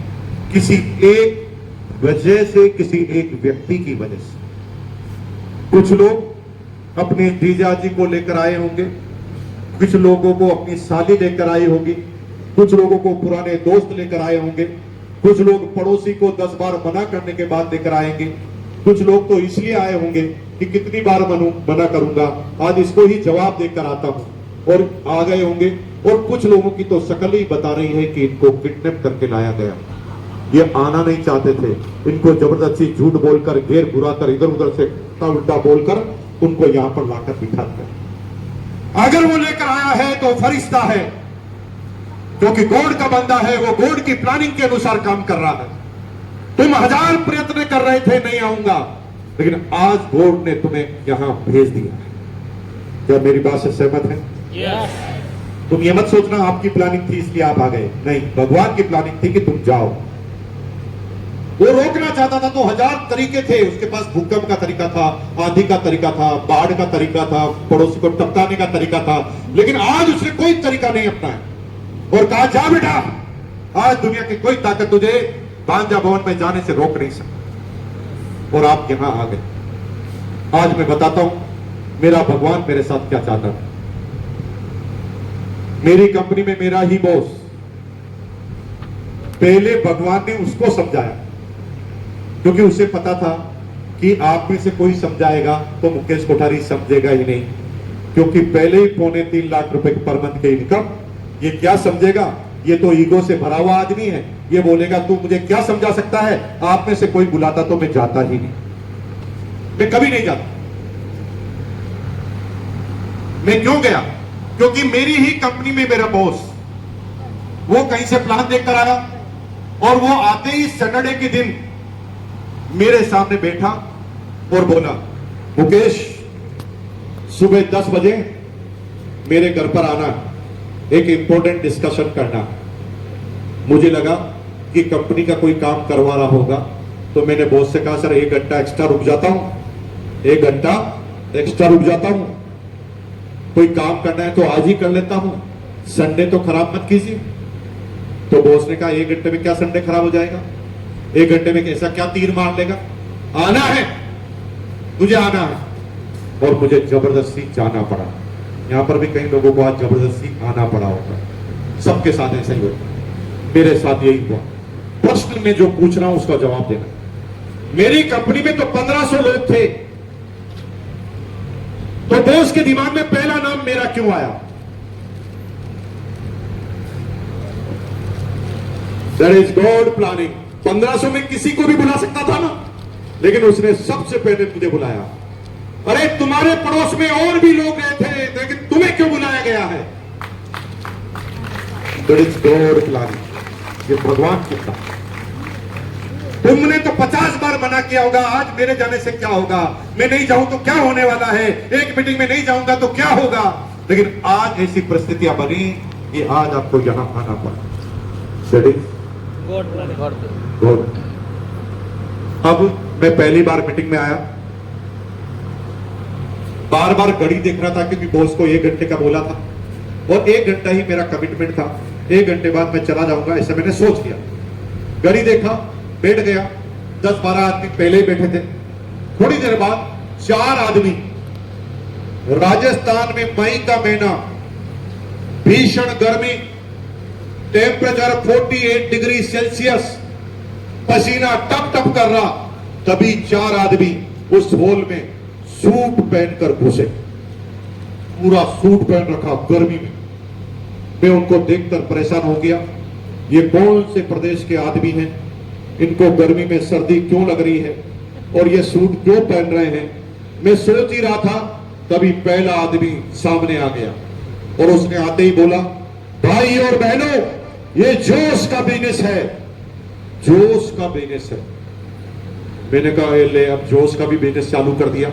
किसी एक वजह से, किसी एक व्यक्ति की वजह से। कुछ लोग अपने जीजा जी को लेकर आए होंगे, कुछ लोगों को अपनी साली लेकर आई होगी, कुछ लोगों को पुराने दोस्त लेकर आए होंगे, कुछ लोग पड़ोसी को 10 बार मना करने के बाद लेकर आएंगे, कुछ लोग तो इसलिए आए होंगे कि कितनी बार मना करूंगा, आज इसको ही जवाब देकर आता हूं, और आ गए होंगे। और कुछ लोगों की तो शक्ल ही बता रही है कि इनको किडनैप करके लाया गया, ये आना नहीं चाहते थे, इनको जबरदस्ती झूठ बोलकर, घेर बुरा कर, इधर उधर से उल्टा बोलकर उनको यहां पर लाकर बिठा दिया। अगर वो लेकर आया है तो फरिश्ता है, क्योंकि गॉड का बंदा है, वो गॉड की प्लानिंग के अनुसार काम कर रहा है। तुम 1000 प्रयत्न कर रहे थे नहीं आऊंगा, लेकिन आज गॉड ने तुम्हें यहां भेज दिया। क्या मेरी बात से सहमत है? यस। तुम ये मत सोचना आपकी प्लानिंग थी इसलिए आप आ गए, नहीं, भगवान की प्लानिंग थी कि तुम जाओ। वो रोकना चाहता था तो 1000 तरीके थे उसके पास। भूकंप का तरीका था, आंधी का तरीका था, बाढ़ का तरीका था, पड़ोसी को टपकाने का तरीका था, लेकिन आज उसने कोई तरीका नहीं अपनाया और कहा जा बेटा, आज दुनिया की कोई ताकत तुझे बांजा भवन में जाने से रोक नहीं सकती। और आप यहां आ गए। आज मैं बताता हूं मेरा भगवान मेरे साथ क्या चाहता है। मेरी कंपनी में मेरा ही बॉस, पहले भगवान ने उसको समझाया, क्योंकि उसे पता था कि आप में से कोई समझाएगा तो मुकेश कोठारी समझेगा ही नहीं, क्योंकि पहले ही 3.25 लाख रुपए पर मंथ की इनकम, ये क्या समझेगा? ये तो ईगो से भरा हुआ आदमी है, ये बोलेगा तू मुझे क्या समझा सकता है? आप में से कोई बुलाता तो मैं जाता ही नहीं, मैं कभी नहीं जाता। मैं क्यों गया? क्योंकि मेरी ही कंपनी में मेरा बॉस, वो कहीं से प्लान देखकर आया और वो आते ही सैटरडे के दिन मेरे सामने बैठा और बोला, मुकेश सुबह 10 बजे मेरे घर पर आना, एक इंपॉर्टेंट डिस्कशन करना। मुझे लगा कि कंपनी का कोई काम करवा रहा होगा, तो मैंने बॉस से कहा सर 1 घंटा एक्स्ट्रा रुक जाता हूं, 1 घंटा एक्स्ट्रा रुक जाता हूं, कोई काम करना है तो आज ही कर लेता हूं, संडे तो खराब मत कीजिए। तो बॉस ने कहा 1 घंटे में क्या संडे खराब हो जाएगा, 1 घंटे में कैसा क्या तीर मार लेगा, आना है, मुझे आना है। और मुझे जबरदस्ती जाना पड़ा। यहां पर भी कई लोगों को आज जबरदस्ती आना पड़ा होगा, सबके साथ ऐसा ही होता, मेरे साथ यही हुआ। प्रश्न में जो पूछ रहा हूं उसका जवाब देना। मेरी कंपनी में तो 1500 लोग थे, तो बॉस के दिमाग में पहला नाम मेरा क्यों आया? That is God planning। 1500 में किसी को भी बुला सकता था ना, लेकिन उसने सबसे पहले मुझे बुलाया। अरे तुम्हारे पड़ोस में और भी लोग गए थे, लेकिन तुम्हें क्यों बुलाया गया है? That is God planning। ये भगवान की बात। तुमने तो 50 बार मना किया होगा, आज मेरे जाने से क्या होगा, मैं नहीं जाऊं तो क्या होने वाला है, एक मीटिंग में नहीं जाऊंगा तो क्या होगा, लेकिन आज ऐसी परिस्थितियां बनी कि आज आपको यहां आना पड़ा। That is God। अब मैं पहली बार मीटिंग में आया, बार बार घड़ी देख रहा था क्योंकि बॉस को 1 घंटे का बोला था और 1 घंटा ही मेरा कमिटमेंट था, 1 घंटे बाद मैं चला जाऊंगा ऐसा मैंने सोच लिया। घड़ी देखा, बैठ गया, 10-12 आदमी पहले ही बैठे थे। थोड़ी देर बाद 4 आदमी, राजस्थान में मई का महीना, भीषण गर्मी, टेम्परेचर 48 डिग्री सेल्सियस, पसीना टप टप कर रहा, तभी 4 आदमी उस हॉल में सूट पहनकर घुसे, पूरा सूट पहन रखा गर्मी में। मैं उनको देखकर परेशान हो गया, ये कौन से प्रदेश के आदमी हैं, इनको गर्मी में सर्दी क्यों लग रही है और ये सूट क्यों पहन रहे हैं। मैं सोच ही रहा था, तभी पहला आदमी सामने आ गया और उसने आते ही बोला, भाई और बहनों, ये जोश का बिजनेस है, जोश का बिजनेस है। मैंने कहा ले, अब जोश का भी बिजनेस चालू कर दिया,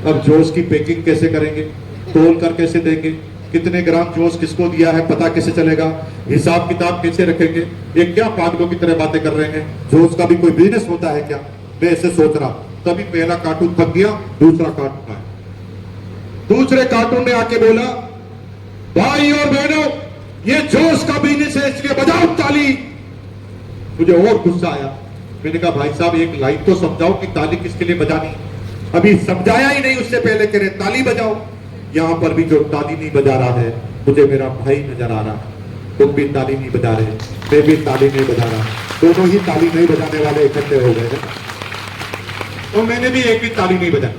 अब जोश की पैकिंग कैसे करेंगे, तोल कर कैसे देंगे, कितने ग्राम जोश किसको दिया है पता कैसे चलेगा, हिसाब किताब कैसे रखेंगे, ये क्या पागलों की तरह बातें कर रहे हैं, जोश का भी कोई बिजनेस होता है क्या, मैं ऐसे सोच रहा। तभी पहला कार्टून थक गया, दूसरा कार्टून आया, दूसरे कार्टून ने आके बोला, भाई और बहनों, ये जोश का बिजनेस है, इसलिए बजाओ ताली। मुझे और गुस्सा आया, मैंने कहा भाई साहब एक लाइन तो समझाओ कि ताली किसके लिए बजानी, अभी समझाया ही नहीं, उससे पहले कह रहे ताली बजाओ। यहां पर भी जो ताली नहीं बजा रहा है, मुझे मेरा भाई नजर आ रहा, तुम भी ताली नहीं बजा रहे, मैं भी ताली नहीं बजा रहा, दोनों ही ताली नहीं बजाने वाले इकट्ठे हो गए हैं, तो मैंने भी एक भी ताली नहीं बजाई।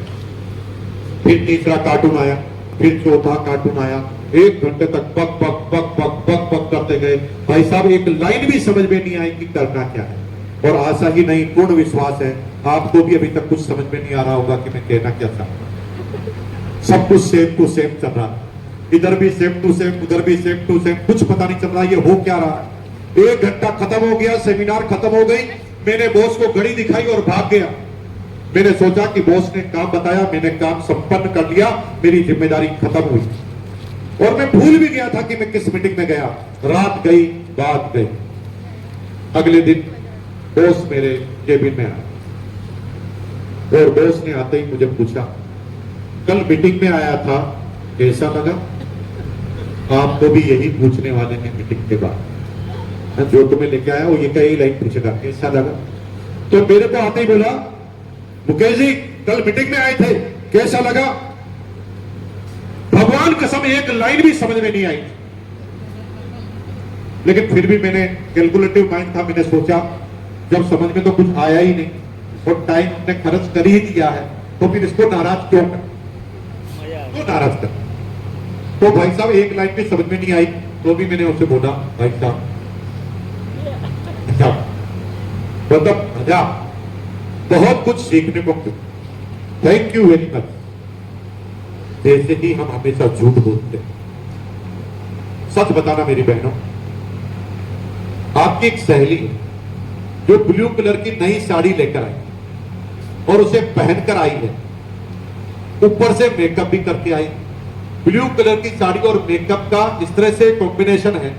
फिर तीसरा कार्टून आया, फिर चौथा कार्टून आया, 1 घंटे तक पक पक पक पक पक पक करते गए। भाई साहब एक लाइन भी समझ में नहीं आई कि करना क्या है, और आशा ही नहीं पूर्ण विश्वास है आपको भी अभी तक कुछ समझ में नहीं आ रहा होगा कि मैं कहना क्या चाहता हूं। सब कुछ सेम टू सेम चल रहा, इधर भी सेम टू सेम, उधर भी सेम टू सेम, कुछ पता नहीं चल रहा ये हो क्या रहा है। 1 घंटा खत्म हो गया, सेमिनार खत्म हो गई, मैंने बॉस को घड़ी दिखाई और भाग गया। मैंने सोचा कि बॉस ने काम बताया, मैंने काम संपन्न कर लिया, मेरी जिम्मेदारी खत्म हुई और मैं भूल भी गया था कि मैं किस मीटिंग में गया। रात गई, बात गई। अगले दिन बॉस मेरे केबिन में आया और बॉस ने आते ही मुझे पूछा, कल मीटिंग में आया था, कैसा लगा? आपको भी यही पूछने वाले हैं मीटिंग के बाद, जो तुम्हें लेके आया वो ये कई लाइन पूछेगा, कैसा लगा? तो मेरे को आते ही बोला, मुकेश जी कल मीटिंग में आए थे, कैसा लगा? भगवान कसम एक लाइन भी समझ में नहीं आई, लेकिन फिर भी मैंने कैलकुलेटिव माइंड था, मैंने सोचा जब समझ में तो कुछ आया ही नहीं और टाइम हमने खर्च कर ही दिया है, तो फिर इसको नाराज क्यों कर, तो नाराज कर। तो भाई साहब एक लाइन भी समझ में नहीं आई, तो भी मैंने उससे बोला, भाई साहब मतलब मजा, बहुत कुछ सीखने को मिला, थैंक यू वेरी मच। जैसे ही हम हमेशा झूठ बोलते, सच बताना मेरी बहनों, आपकी एक सहेली है जो ब्लू कलर की नई साड़ी लेकर आई और उसे पहनकर आई है, ऊपर से मेकअप भी करके आई। ब्लू कलर की साड़ी और मेकअप का इस तरह से कॉम्बिनेशन है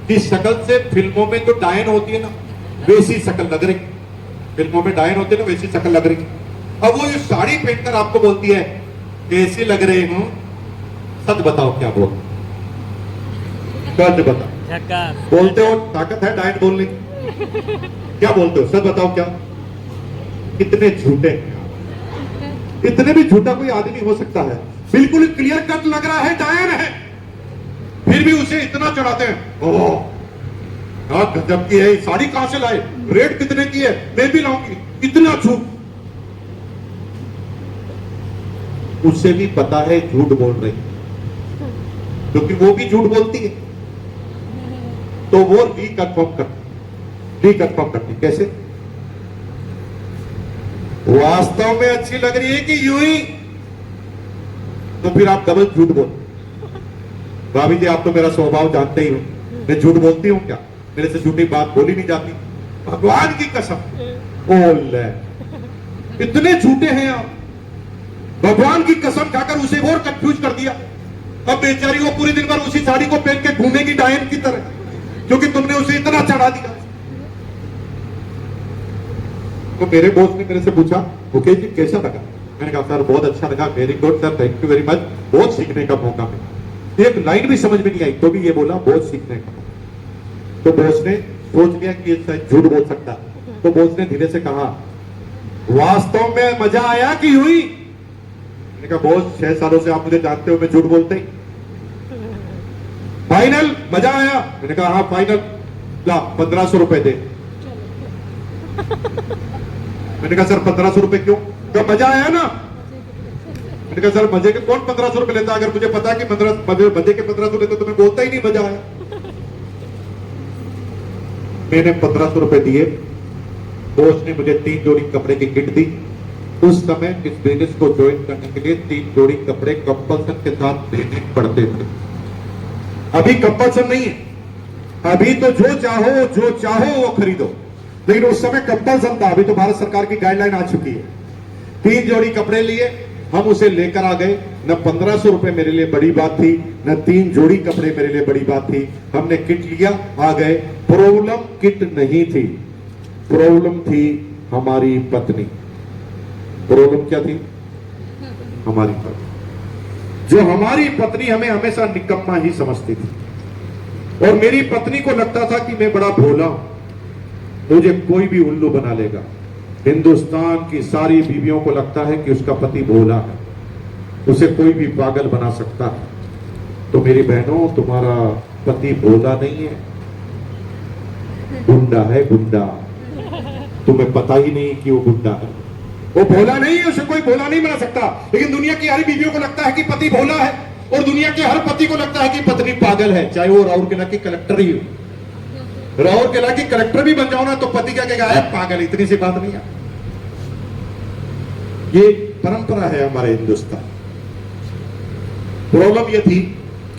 कि शक्ल से फिल्मों में जो डायन होती है ना, वैसी शक्ल लग रही, फिल्मों में डायन होती है ना, वैसी शक्ल लग रही। अब वो ये साड़ी पहनकर आपको बोलती है, कैसे लग रहे हो? सच बताओ, क्या बोल, सच बताओ। झकास। बोलते हो ताकत है डायट बोलने की? क्या बोलते हो, सच बताओ क्या? कितने झूठे हैं आप। इतने भी झूठा कोई आदमी हो सकता है? बिल्कुल क्लियर कट लग रहा है डायन है, फिर भी उसे इतना चढ़ाते हैं। ओह क्या गजब की है, साड़ी कहां से लाए, रेट कितने की है, मैं भी लाऊंगी। इतना झूठ। उसे भी पता है झूठ बोल रही, क्योंकि वो भी झूठ बोलती है, तो वो रिकन्फर्म करती। कैसे? वास्तव में अच्छी लग रही है कि यूं ही? तो फिर आप डबल झूठ बोल। भाभी जी, आप तो मेरा स्वभाव जानते ही हो, मैं झूठ बोलती हूं क्या? मेरे से झूठी बात बोली नहीं जाती, भगवान की कसम। बोल इतने झूठे हैं आप, भगवान की कसम खाकर उसे और कंफ्यूज कर दिया। अब बेचारी वो पूरी दिन भर उसी साड़ी को पहन के घूमेगी डायन की तरह, क्योंकि तुमने उसे इतना चढ़ा दिया। तो मेरे बॉस ने मेरे से पूछा, मुकेश जी कैसा लगा? मैंने कहा सर बहुत अच्छा लगा, very good sir, thank you very much, बहुत सीखने का मौका मिला। एक लाइन भी समझ में नहीं आई तो भी ये बोला बहुत सीखने का। तो बॉस ने सोच लिया कि ये शायद झूठ बोल सकता है, तो बॉस ने धीरे से कहा, वास्तव में मजा आया कि हुई? मैंने कहा बॉस 6 सालों से आप मुझे जानते हो, मैं झूठ बोलते ही। फाइनल मजा आया? मैंने कहा हाँ फाइनल। ला 1500 रुपए दे। मैंने कहा सर 1500 रुपए क्यों? कहा मजा आया ना। मैंने कहा सर मजे के कौन 1500 रुपए लेता? अगर मुझे पता है कि मजे के 1500 लेते तो मैं बोलता ही नहीं मजा आया। मैंने 1500 रुपए दिए, बॉस ने मुझे 3 जोड़ी कपड़े की किट दी। उस समय इस बिजनेस को ज्वाइन करने के लिए 3 जोड़ी कपड़े कंपल्सन के साथ देने पड़ते थे। अभी कंपल्सन नहीं है, अभी तो जो चाहो वो खरीदो, लेकिन उस समय कंपल्सन था। अभी तो भारत सरकार की गाइडलाइन आ चुकी है। 3 जोड़ी कपड़े लिए, हम उसे लेकर आ गए। न 1500 रुपए मेरे लिए बड़ी बात थी, न 3 जोड़ी कपड़े मेरे लिए बड़ी बात थी। हमने किट लिया, आ गए। प्रॉब्लम किट नहीं थी, प्रॉब्लम थी हमारी पत्नी। प्रॉब्लम क्या थी? हमारी पत्नी। जो हमारी पत्नी हमें हमेशा निकम्मा ही समझती थी, और मेरी पत्नी को लगता था कि मैं बड़ा भोला हूं, मुझे कोई भी उल्लू बना लेगा। हिंदुस्तान की सारी बीवियों को लगता है कि उसका पति भोला है, उसे कोई भी पागल बना सकता है। तो मेरी बहनों, तुम्हारा पति भोला नहीं है, गुंडा है, गुंडा। तुम्हें पता ही नहीं कि वो गुंडा है। वो भोला नहीं है, उसे कोई भोला नहीं बना सकता। लेकिन दुनिया की हर बीवियों को लगता है कि पति भोला है, और दुनिया के हर पति को लगता है कि पत्नी पागल है, चाहे वो राउरकेला की कलेक्टर ही हो। राउरकेला की कलेक्टर भी बन जाओ ना, तो पति क्या कहेगा, है पागल, इतनी सी बात नहीं है। ये परंपरा है हमारे हिंदुस्तान। प्रॉब्लम ये थी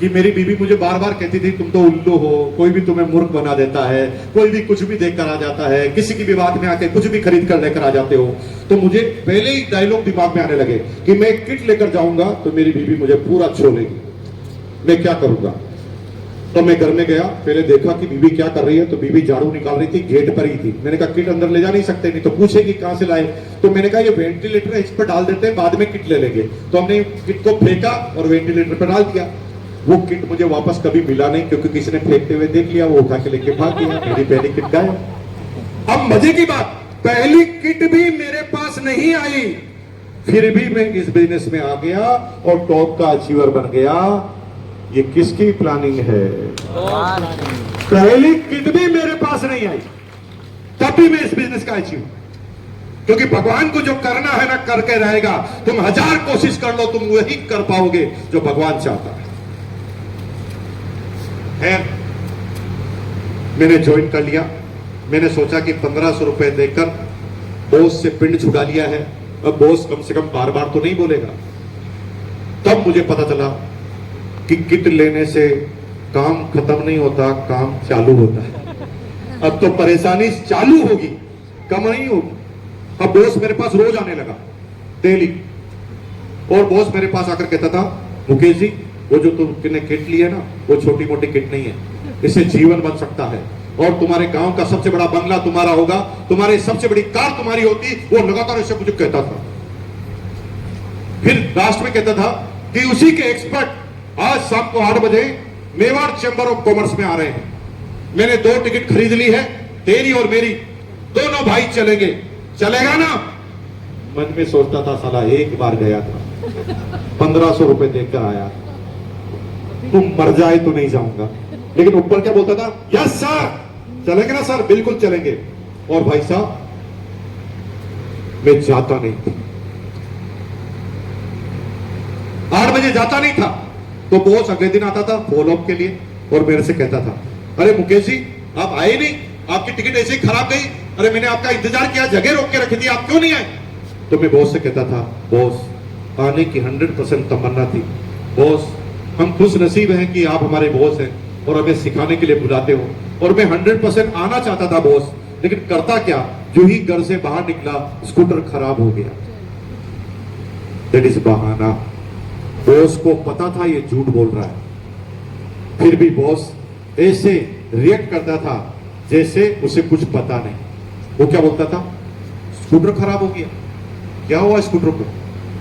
कि मेरी बीवी मुझे बार बार कहती थी, तुम तो उल्लू हो, कोई भी तुम्हें मूर्ख बना देता है, कोई भी कुछ भी देकर आ जाता है, किसी की भी बात में आके कुछ भी खरीद कर लेकर आ जाते हो। तो मुझे पहले ही डायलॉग दिमाग में आने लगे कि मैं किट लेकर जाऊंगा तो मेरी बीवी मुझे पूरा छोड़ेगी, मैं क्या करूंगा। तो मैं घर में गया, पहले देखा कि बीवी क्या कर रही है। तो बीवी झाड़ू निकाल रही थी, गेट पर ही थी। मैंने कहा किट अंदर ले जा नहीं सकते, नहीं तो पूछेगी कहां से लाए। तो मैंने कहा ये वेंटिलेटर है, इस पर डाल देते हैं, बाद में किट ले लेंगे। तो हमने किट को फेंका और वेंटिलेटर पर डाल दिया। वो किट मुझे वापस कभी मिला नहीं, क्योंकि किसी ने फेंकते हुए देख लिया, वो उठा के लेके भाग गया। मेरी पहली किट गायब। अब मजे की बात, पहली किट भी मेरे पास नहीं आई, फिर भी मैं इस बिजनेस में आ गया और टॉप का अचीवर बन गया। ये किसकी प्लानिंग है? पहली किट भी मेरे पास नहीं आई, तब भी मैं इस बिजनेस का अचीवर, क्योंकि भगवान को जो करना है ना, करके रहेगा। तुम 1000 कोशिश कर लो, तुम वही कर पाओगे जो भगवान चाहता है। मैंने ज्वाइन कर लिया। मैंने सोचा कि 1500 रुपए देकर बॉस से पिंड छुड़ा लिया है, अब बॉस कम से कम बार बार तो नहीं बोलेगा। तब मुझे पता चला कि किट लेने से काम खत्म नहीं होता, काम चालू होता है। अब तो परेशानी चालू होगी, कम नहीं होगी। अब बॉस मेरे पास रोज आने लगा, डेली। और बॉस मेरे पास आकर कहता था, मुकेश जी वो जो तुमने किट ली है ना, वो छोटी मोटी किट नहीं है, इससे जीवन बन सकता है। और तुम्हारे गांव का सबसे बड़ा बंगला तुम्हारा होगा, तुम्हारी सबसे बड़ी कार तुम्हारी होती। वो लगातार इससे मुझे कहता था। फिर लास्ट में कहता था कि उसी के एक्सपर्ट आज शाम को 8 बजे मेवाड़ चैंबर ऑफ कॉमर्स में आ रहे हैं। मैंने 2 टिकट खरीद ली है, तेरी और मेरी, दोनों भाई चलेंगे, चलेगा ना? मन में सोचता था साला एक बार गया था, 1500 रुपए देकर आया, तुम मर जाए तो नहीं जाऊंगा। लेकिन ऊपर क्या बोलता था? यस सर, चलेंगे ना सर? बिल्कुल चलेंगे। और भाई साहब मैं जाता नहीं था, 8 बजे जाता नहीं था, तो बॉस अगले दिन आता था फॉलोअप के लिए और मेरे से कहता था, अरे मुकेश जी आप आए नहीं, आपकी टिकट ऐसे ही खराब गई, अरे मैंने आपका इंतजार किया, जगह रोक के रखी थी, आप क्यों नहीं आए? तो मैं बॉस से कहता था, बॉस आने की 100% तमन्ना थी, बॉस हम खुश नसीब हैं कि आप हमारे बॉस हैं और हमें सिखाने के लिए बुलाते हो, और मैं 100% आना चाहता था बॉस, लेकिन करता क्या, जो ही घर से बाहर निकला स्कूटर खराब हो गया। दैट इज बहाना। बॉस को पता था ये झूठ बोल रहा है, फिर भी बॉस ऐसे रिएक्ट करता था जैसे उसे कुछ पता नहीं। वो क्या बोलता था? स्कूटर खराब हो गया, क्या हुआ स्कूटर को,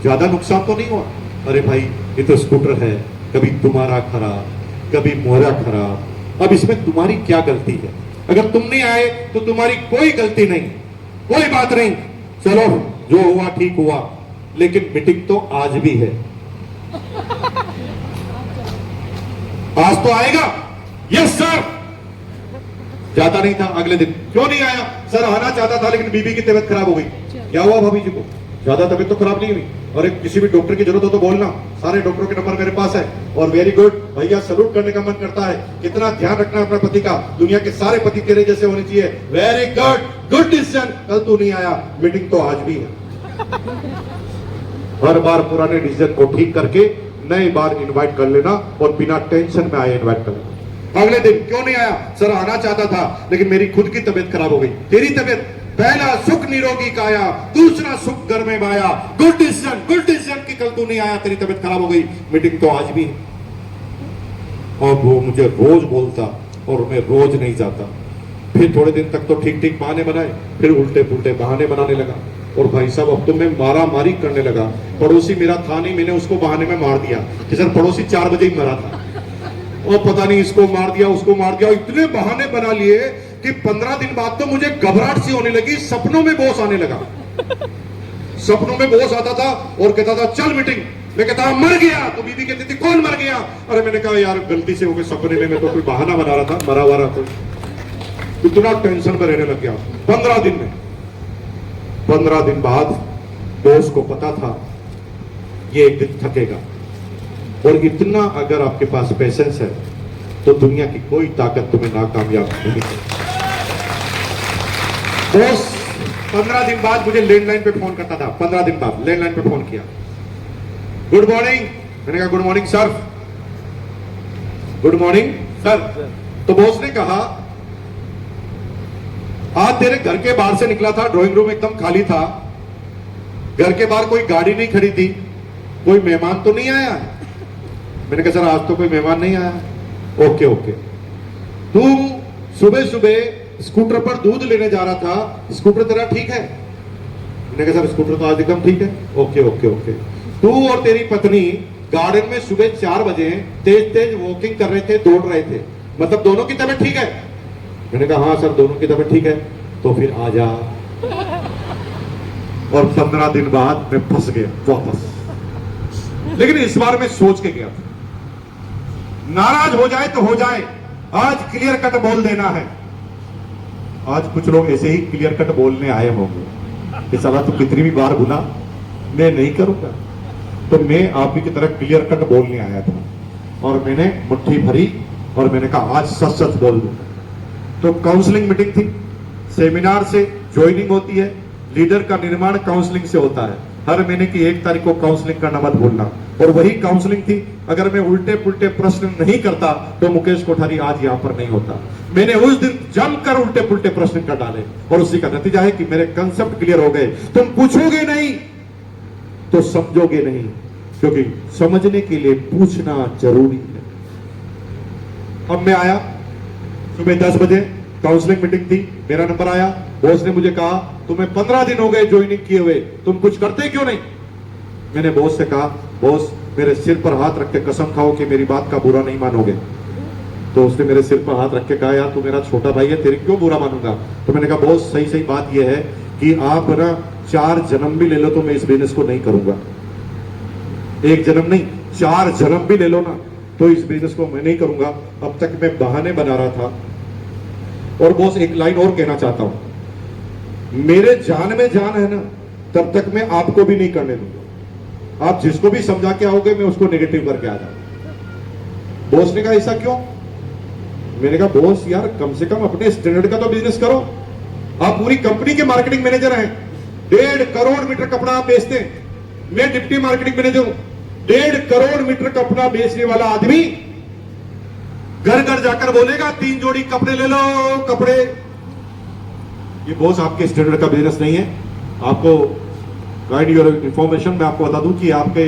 ज्यादा नुकसान तो नहीं हुआ? अरे भाई ये तो स्कूटर है, कभी तुम्हारा खराब कभी मोरा खराब, अब इसमें तुम्हारी क्या गलती है? अगर तुम नहीं आए तो तुम्हारी कोई गलती नहीं, कोई बात नहीं, चलो जो हुआ ठीक हुआ, लेकिन मीटिंग तो आज भी है, आज तो आएगा। Yes sir. जाता नहीं था अगले दिन, क्यों नहीं आया? सर आना चाहता था लेकिन बीबी की तबीयत खराब हो गई। क्या हुआ भाभी जी को? ज्यादा तबीयत तो खराब नहीं हुई, और एक किसी भी डॉक्टर की जरूरत हो तो बोलना, सारे डॉक्टरों के नंबर मेरे पास है। और वेरी गुड भैया, सलूट करने का मन करता है, कितना ध्यान रखना अपने पति का, दुनिया के सारे पति तेरे जैसे होने चाहिए। Very good, good decision. कल तू नहीं आया, मीटिंग तो आज भी है। हर बार पुराने डिसीजन को ठीक करके नई बार इनवाइट कर लेना, और बिना टेंशन में आए इनवाइट कर लेना। अगले दिन क्यों नहीं आया? सर आना चाहता था लेकिन मेरी खुद की तबीयत खराब हो गई। तेरी तबीयत? पहला सुख निरोगी काया, दूसरा सुख घर में माया। गुड डिसीजन कि कल तू नहीं आया, तेरी तबीयत खराब हो गई, मीटिंग तो आज भी है। और वो मुझे रोज बोलता और मैं रोज नहीं जाता। फिर थोड़े दिन तक तो ठीक ठीक बहाने बनाए, फिर उल्टे पुल्टे बहाने बनाने लगा। और भाई साहब अब तो मैं मारा मारी करने लगा। पड़ोसी मेरा था नहीं, मैंने उसको बहाने में मार दिया कि सर पड़ोसी 4 बजे ही मरा था, और पता नहीं इसको मार दिया उसको मार दिया। इतने बहाने बना लिए कि 15 दिन बाद तो मुझे घबराहट सी होने लगी। सपनों में बॉस आने लगा, सपनों में बॉस आता था और कहता था चल मीटिंग। मैं कहता मर गया, तो बीबी कहती थी कौन मर गया? अरे मैंने कहा यार गलती से हो गए, सपने में मैं तो कोई बहाना बना रहा था, मरा हुआ रहा। इतना टेंशन में रहने लग गया 15 दिन में। 15 दिन बाद बॉस को पता था ये एक दिन थकेगा, और इतना अगर आपके पास पेशेंस है तो दुनिया की कोई ताकत तुम्हें नाकामयाब नहीं करेगी। बॉस 15 दिन बाद मुझे लैंडलाइन पे फोन करता था, 15 दिन बाद लैंडलाइन पे फोन किया, गुड मॉर्निंग। मैंने कहा good morning sir. Good morning sir. तो बॉस ने कहा आज तेरे घर के बाहर से निकला था, ड्राइंग रूम एकदम खाली था, घर के बाहर कोई गाड़ी नहीं खड़ी थी, कोई मेहमान तो नहीं आया? मैंने कहा सर आज तो कोई मेहमान नहीं आया। Okay okay. तू सुबह सुबह स्कूटर पर दूध लेने जा रहा था, स्कूटर तेरा ठीक है? मैंने कहा सर स्कूटर तो आज एकदम ठीक है। Okay okay okay. तू और तेरी पत्नी गार्डन में सुबह 4 बजे तेज तेज वॉकिंग कर रहे थे, दौड़ रहे थे, मतलब दोनों की तबीयत ठीक है? मैंने कहा हाँ सर दोनों की तबीयत ठीक है। तो फिर आ जा। और 15 दिन बाद मैं फंस गया वापस। लेकिन इस बार मैं सोच के गया था, नाराज हो जाए तो हो जाए, आज क्लियर कट बोल देना है। आज कुछ लोग ऐसे ही क्लियर कट बोलने आए होंगे कि साला तू कितनी भी बार बुला मैं नहीं करूंगा। तो मैं आप ही की तरह क्लियर कट बोलने आया था, और मैंने मुट्ठी भरी और मैंने कहा आज सच सच बोल दूंगा। तो काउंसलिंग मीटिंग थी, सेमिनार से ज्वाइनिंग होती है, लीडर का निर्माण काउंसलिंग से होता है। हर महीने की 1 तारीख को काउंसलिंग करना मत भूलना। और वही काउंसलिंग थी। अगर मैं उल्टे पुल्टे प्रश्न नहीं करता तो मुकेश कोठारी आज यहां पर नहीं होता। मैंने उस दिन जमकर उल्टे पुल्टे प्रश्न कर डाले, और उसी का नतीजा है कि मेरे कंसेप्ट क्लियर हो गए। तुम पूछोगे नहीं तो समझोगे नहीं, क्योंकि समझने के लिए पूछना जरूरी है। अब मैं आया सुबह 10 बजे, काउंसलिंग मीटिंग थी, मेरा नंबर आया। बॉस ने मुझे कहा तुम्हें 15 दिन हो गए ज्वाइनिंग किए हुए, तुम कुछ करते क्यों नहीं? मैंने बॉस से कहा, बॉस मेरे सिर पर हाथ रख के कसम खाओ कि मेरी बात का बुरा नहीं मानोगे। तो उसने मेरे सिर पर हाथ रख के कहा, यार तू मेरा छोटा भाई है, तेरी क्यों बुरा मानूंगा। तो मैंने कहा बॉस सही सही बात यह है कि आप ना 4 जन्म भी ले लो तो मैं इस बिजनेस को नहीं करूंगा। 1 जन्म नहीं, 4 जन्म भी ले लो ना तो इस बिजनेस को मैं नहीं करूंगा। अब तक मैं बहाने बना रहा था। और बॉस एक लाइन और कहना चाहता हूं, मेरे जान में जान है ना तब तक मैं आपको भी नहीं करने दूंगा। आप जिसको भी समझा के आओगे मैं उसको नेगेटिव करके आ जाऊंगा। बॉस ने कहा ऐसा क्यों। मैंने कहा बॉस यार कम से कम अपने स्टैंडर्ड का तो बिजनेस करो। आप पूरी कंपनी के मार्केटिंग मैनेजर हैं, 1.5 करोड़ मीटर कपड़ा आप बेचते हैं, मैं डिप्टी मार्केटिंग मैनेजर हूं। 1.5 करोड़ मीटर कपड़ा बेचने वाला आदमी घर घर जाकर बोलेगा 3 जोड़ी कपड़े ले लो कपड़े। ये बॉस आपके स्टैंडर्ड का बिजनेस नहीं है। आपको गाइड योर इंफॉर्मेशन, मैं आपको बता दूं कि आपके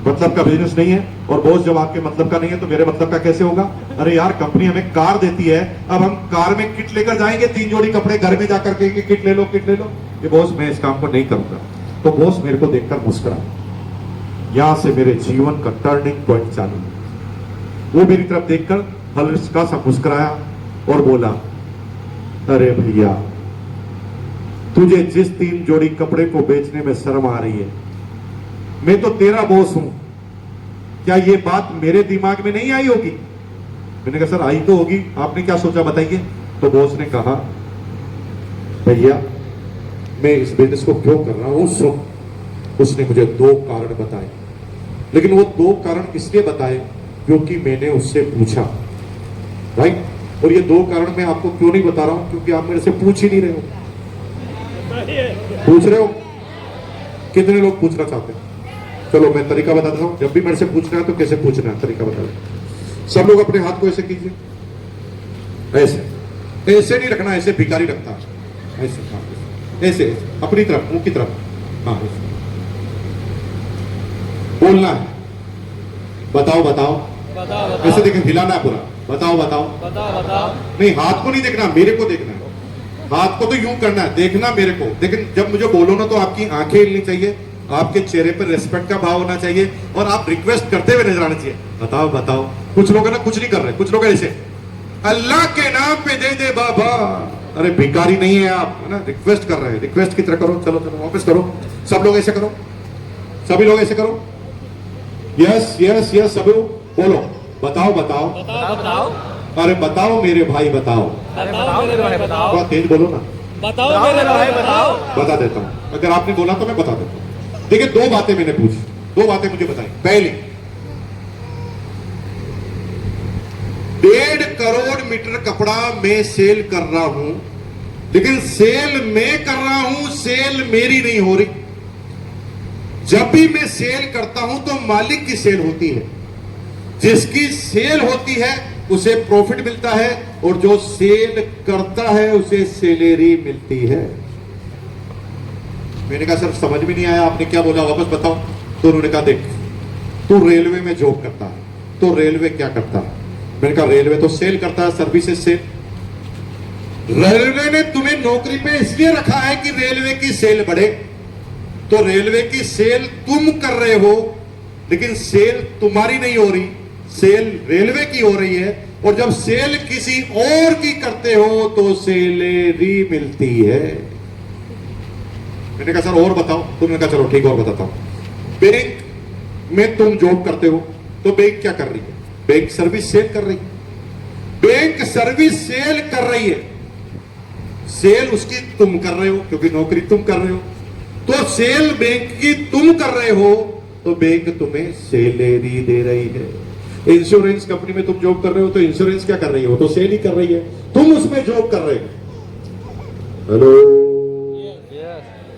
मतलब का बिजनेस नहीं है। और बॉस जब आपके मतलब का नहीं है तो मेरे मतलब का कैसे होगा। अरे यार कंपनी हमें कार देती है, अब हम कार में किट लेकर जाएंगे 3 जोड़ी कपड़े घर में जाकर के किट ले लो किट ले लो। ये बॉस मैं इस काम को नहीं करूंगा। तो बॉस मेरे को देखकर मुस्कुरा। यहां से मेरे जीवन का टर्निंग पॉइंट चालू हुआ। वो मेरी तरफ देखकर हल्का सा मुस्कुराया और बोला, अरे भैया तुझे जिस 3 जोड़ी कपड़े को बेचने में शर्म आ रही है, मैं तो तेरा बॉस हूं, क्या ये बात मेरे दिमाग में नहीं आई होगी। मैंने कहा सर आई तो होगी, आपने क्या सोचा बताइए। तो बॉस ने कहा, भैया मैं इस बिजनेस को क्यों कर रहा हूं सुन। उसने मुझे 2 कारण बताए, लेकिन वो 2 कारण इसलिए बताए क्योंकि मैंने उससे पूछा, राइट। और ये 2 कारण मैं आपको क्यों नहीं बता रहा हूं, क्योंकि आप मेरे से पूछ ही नहीं रहे हो। पूछ रहे हो, कितने लोग पूछना चाहते हैं। चलो मैं तरीका बता देता हूं, जब भी मेरे से पूछना है तो कैसे पूछना है तरीका बता दें। सब लोग अपने हाथ को ऐसे कीजिए, ऐसे ऐसे नहीं रखना, ऐसे भिखारी रखता है, ऐसे हाँ, ऐसे अपनी तरफ मुंह की तरफ, हाँ ऐसे बोलना है, बताओ बताओ, ऐसे देखें, हिलाना है पूरा, बताओ बताओ बताओ नहीं, हाथ को नहीं देखना, मेरे को देखना है। हाथ को तो यूं करना है, देखना मेरे को, लेकिन जब मुझे बोलो ना तो आपकी आंखें हिलनी चाहिए, आपके चेहरे पर रेस्पेक्ट का भाव होना चाहिए और आप रिक्वेस्ट करते हुए नजर आना चाहिए। बताओ बताओ। कुछ लोग है ना कुछ नहीं कर रहे, कुछ लोग ऐसे, अल्लाह के नाम पे दे दे बाबा। अरे भिखारी नहीं है आप, है ना, रिक्वेस्ट कर रहे हैं, रिक्वेस्ट की तरह करो। चलो चलो वापस करो, सब लोग ऐसे करो, सभी लोग ऐसे करो। यस यस यस, सब लोग बोलो, बताओ बताओ बताओ अरे बताओ मेरे भाई बताओ। अरे बताओ मेरे भाई बताओ। थोड़ा तेज बोलो ना। बताओ मेरे भाई बताओ। बता देता हूं, अगर आपने बोला तो मैं बता देता हूं। देखिए 2 बातें मैंने पूछी, 2 बातें मुझे बताई। पहली, 1.5 करोड़ मीटर कपड़ा मैं सेल कर रहा हूं, लेकिन सेल मैं कर रहा हूं, सेल मेरी नहीं हो रही। जब भी मैं सेल करता हूं तो मालिक की सेल होती है, जिसकी सेल होती है उसे प्रॉफिट मिलता है और जो सेल करता है उसे सैलरी मिलती है। मैंने कहा सर समझ में नहीं आया, आपने क्या बोला, वापस बताओ। तो उन्होंने कहा देख, तू रेलवे में जॉब करता है, तो रेलवे क्या करता है। मैंने कहा रेलवे तो सेल करता है, सर्विसेज सेल। रेलवे ने तुम्हें नौकरी पे इसलिए रखा है कि रेलवे की सेल बढ़े, तो रेलवे की सेल तुम कर रहे हो, लेकिन सेल तुम्हारी नहीं हो रही, सेल रेलवे की हो रही है। और जब सेल किसी और की करते हो तो सैलरी मिलती है। मैंने कहा सर और बताओ। तो मैंने कहा चलो ठीक और बताता हूं। बैंक में तुम जॉब करते हो, तो बैंक क्या कर रही है, बैंक सर्विस सेल कर रही है। बैंक सर्विस सेल कर रही है, सेल उसकी तुम कर रहे हो क्योंकि नौकरी तुम कर रहे हो। तो सेल बैंक की तुम कर रहे हो तो बैंक तुम्हें सैलरी दे रही है। इंश्योरेंस कंपनी में तुम जॉब कर रहे हो तो इंश्योरेंस क्या कर रही है, वो तो सेल ही कर रही है, तुम उसमें जॉब कर रहे हो। हेलो,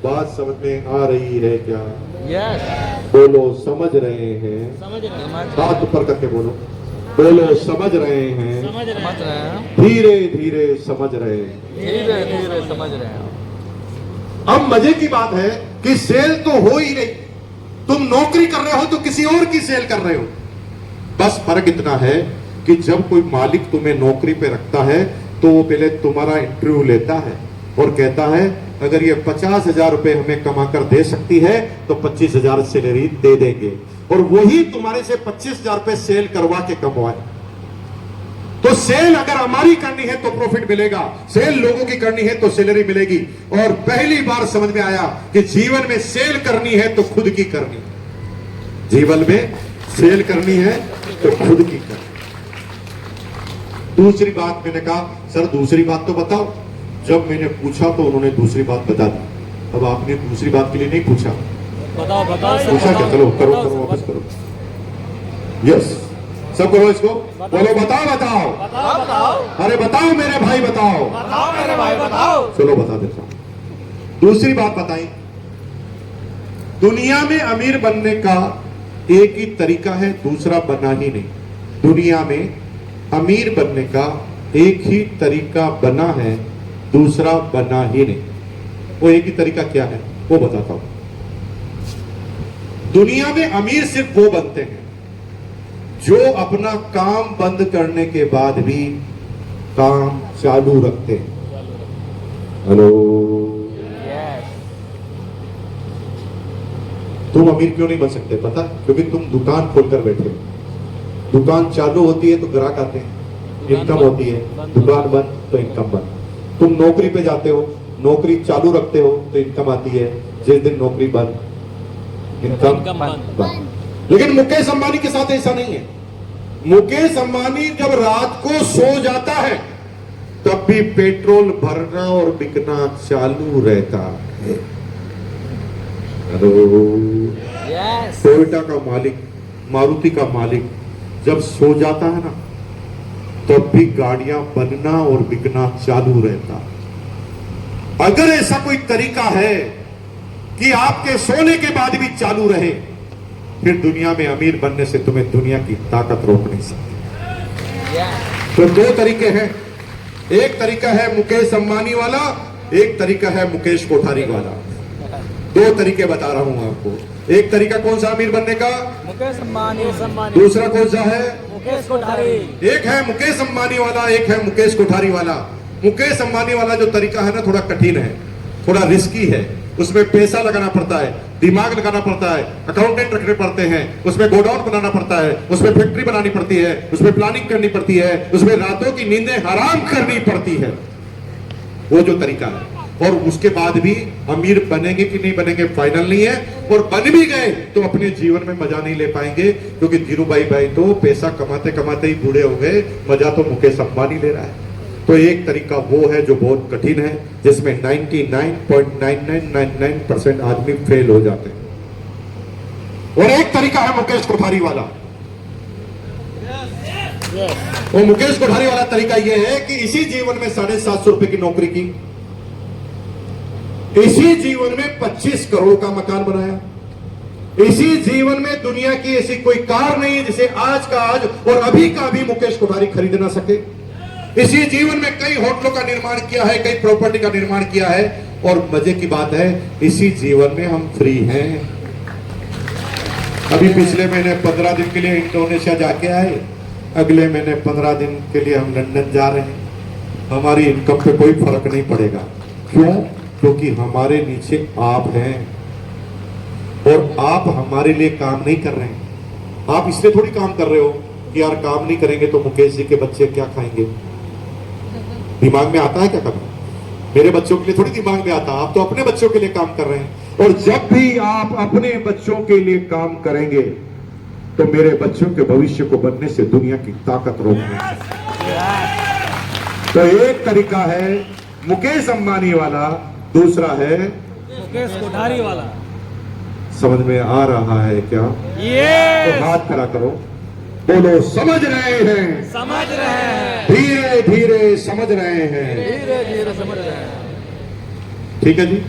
बात समझ में आ रही है क्या? यस, बोलो समझ रहे हैं? समझ रहे हैं, हाथ ऊपर करके बोलो, बोलो समझ रहे हैं? समझ रहे हैं, धीरे धीरे समझ रहे हैं, धीरे धीरे समझ रहे हैं। अब मजे की बात है कि सेल तो हो ही नहीं, तुम नौकरी कर रहे हो तो किसी और की सेल कर रहे हो। बस फर्क इतना है कि जब कोई मालिक तुम्हें नौकरी पे रखता है तो वो पहले तुम्हारा इंटरव्यू लेता है और कहता है अगर ये 50,000 रुपए हमें कमाकर दे सकती है तो 25,000 सैलरी दे देंगे, और वही तुम्हारे से 25,000 रुपए सेल करवा के कमवाए। तो सेल अगर हमारी करनी है तो प्रॉफिट मिलेगा, सेल लोगों की करनी है तो सैलरी मिलेगी। और पहली बार समझ में आया कि जीवन में सेल करनी है तो खुद की करनी है, जीवन में सेल करनी है तो खुद की करनी। दूसरी बात मैंने कहा सर दूसरी बात तो बताओ, जब मैंने पूछा तो उन्होंने दूसरी बात बता दी। अब आपने दूसरी बात के लिए नहीं पूछा, बताओ बताओ सर, पूछा क्या? बताओ, चलो करो बताओ, करो वापस बताओ, करो। यस, सब करो इसको, बोलो बताओ बताओ। बताओ बताओ अरे बताओ मेरे भाई बताओ। बताओ मेरे भाई बताओ। चलो बता देता हूं। दूसरी बात बताई, दुनिया में अमीर बनने का एक ही तरीका है, दूसरा बना ही नहीं। दुनिया में अमीर बनने का एक ही तरीका बना है, दूसरा बना ही नहीं। वो एक ही तरीका क्या है वो बताता हूं। दुनिया में अमीर सिर्फ वो बनते हैं जो अपना काम बंद करने के बाद भी काम चालू रखते हैं। Hello, Yes. तुम अमीर क्यों नहीं बन सकते पता? क्योंकि तुम दुकान खोलकर बैठे हो। दुकान चालू होती है तो ग्राहक आते हैं, इनकम होती है, दुकान बंद तो इनकम बंद। तुम नौकरी पे जाते हो, नौकरी चालू रखते हो तो इनकम आती है, जिस दिन नौकरी बंद इनकम बंद। लेकिन मुकेश अंबानी के साथ ऐसा नहीं है। मुकेश अंबानी जब रात को सो जाता है तब भी पेट्रोल भरना और बिकना चालू रहता है। Hello, Yes. टोयोटा का मालिक, मारुति का मालिक जब सो जाता है ना तब भी गाड़ियां बनना और बिकना चालू रहता है। अगर ऐसा कोई तरीका है कि आपके सोने के बाद भी चालू रहे, फिर दुनिया में अमीर बनने से तुम्हें दुनिया की ताकत रोक नहीं सकती। Yes. तो दो तरीके हैं, एक तरीका है मुकेश अंबानी वाला, एक तरीका है मुकेश कोठारी वाला। दो तरीके बता रहा हूं आपको। एक तरीका कौन सा अमीर बनने का, मुकेश अंबानी, दूसरा कौन सा है, मुकेश कोठारी। एक है मुकेश अंबानी वाला, एक है मुकेश कोठारी वाला। मुकेश अंबानी वाला जो तरीका है ना थोड़ा कठिन है, थोड़ा रिस्की है, उसमें पैसा लगाना पड़ता है, दिमाग लगाना पड़ता है, अकाउंटेंट रखने पड़ते हैं, उसमें गोडाउन बनाना पड़ता है, उसमें फैक्ट्री बनानी पड़ती है, उसमें प्लानिंग करनी पड़ती है, उसमें रातों की नींदें हराम करनी पड़ती है। वो जो तरीका है, और उसके बाद भी अमीर बनेंगे कि नहीं बनेंगे फाइनल नहीं है, और बन भी गए तो अपने जीवन में मजा नहीं ले पाएंगे, क्योंकि धीरूभाई भाई तो पैसा कमाते कमाते ही बूढ़े हो गए, मजा तो मुकेश अंबानी ले रहा है। तो एक तरीका वो है जो बहुत कठिन है, जिसमें 99.9999% आदमी फेल हो जाते हैं, और एक तरीका है मुकेश कोठारी वाला। वो मुकेश कोठारी वाला तरीका यह है कि इसी जीवन में 750 रुपए की नौकरी की, इसी जीवन में 25 करोड़ का मकान बनाया, इसी जीवन में दुनिया की ऐसी कोई कार नहीं है जिसे आज का आज और अभी का अभी मुकेश कोठारी खरीद ना सके। इसी जीवन में कई होटलों का निर्माण किया है, कई प्रॉपर्टी का निर्माण किया है, और मजे की बात है इसी जीवन में हम फ्री हैं। अभी पिछले महीने 15 दिन के लिए इंडोनेशिया जाके आए, अगले महीने 15 दिन के लिए हम लंदन जा रहे हैं। हमारी इनकम पे कोई फर्क नहीं पड़ेगा। क्यों? क्योंकि हमारे नीचे आप हैं, और आप हमारे लिए काम नहीं कर रहे हैं। आप इसलिए थोड़ी काम कर रहे हो कि यार काम नहीं करेंगे तो मुकेश जी के बच्चे क्या खाएंगे। दिमाग में आता है क्या कभी? मेरे बच्चों के लिए थोड़ी दिमाग में आता, आप तो अपने बच्चों के लिए काम कर रहे हैं। और जब भी आप अपने बच्चों के लिए काम करेंगे तो मेरे बच्चों के भविष्य को बनने से दुनिया की ताकत रोक नहीं सकती। तो एक तरीका है मुकेश अंबानी वाला, दूसरा है मुकेश कोठारी वाला। समझ में आ रहा है क्या? ये तो हाथ खड़ा करो, बोलो समझ रहे हैं, समझ रहे हैं, धीरे धीरे समझ रहे हैं। धीरे धीरे समझ रहे हैं। ठीक है जी।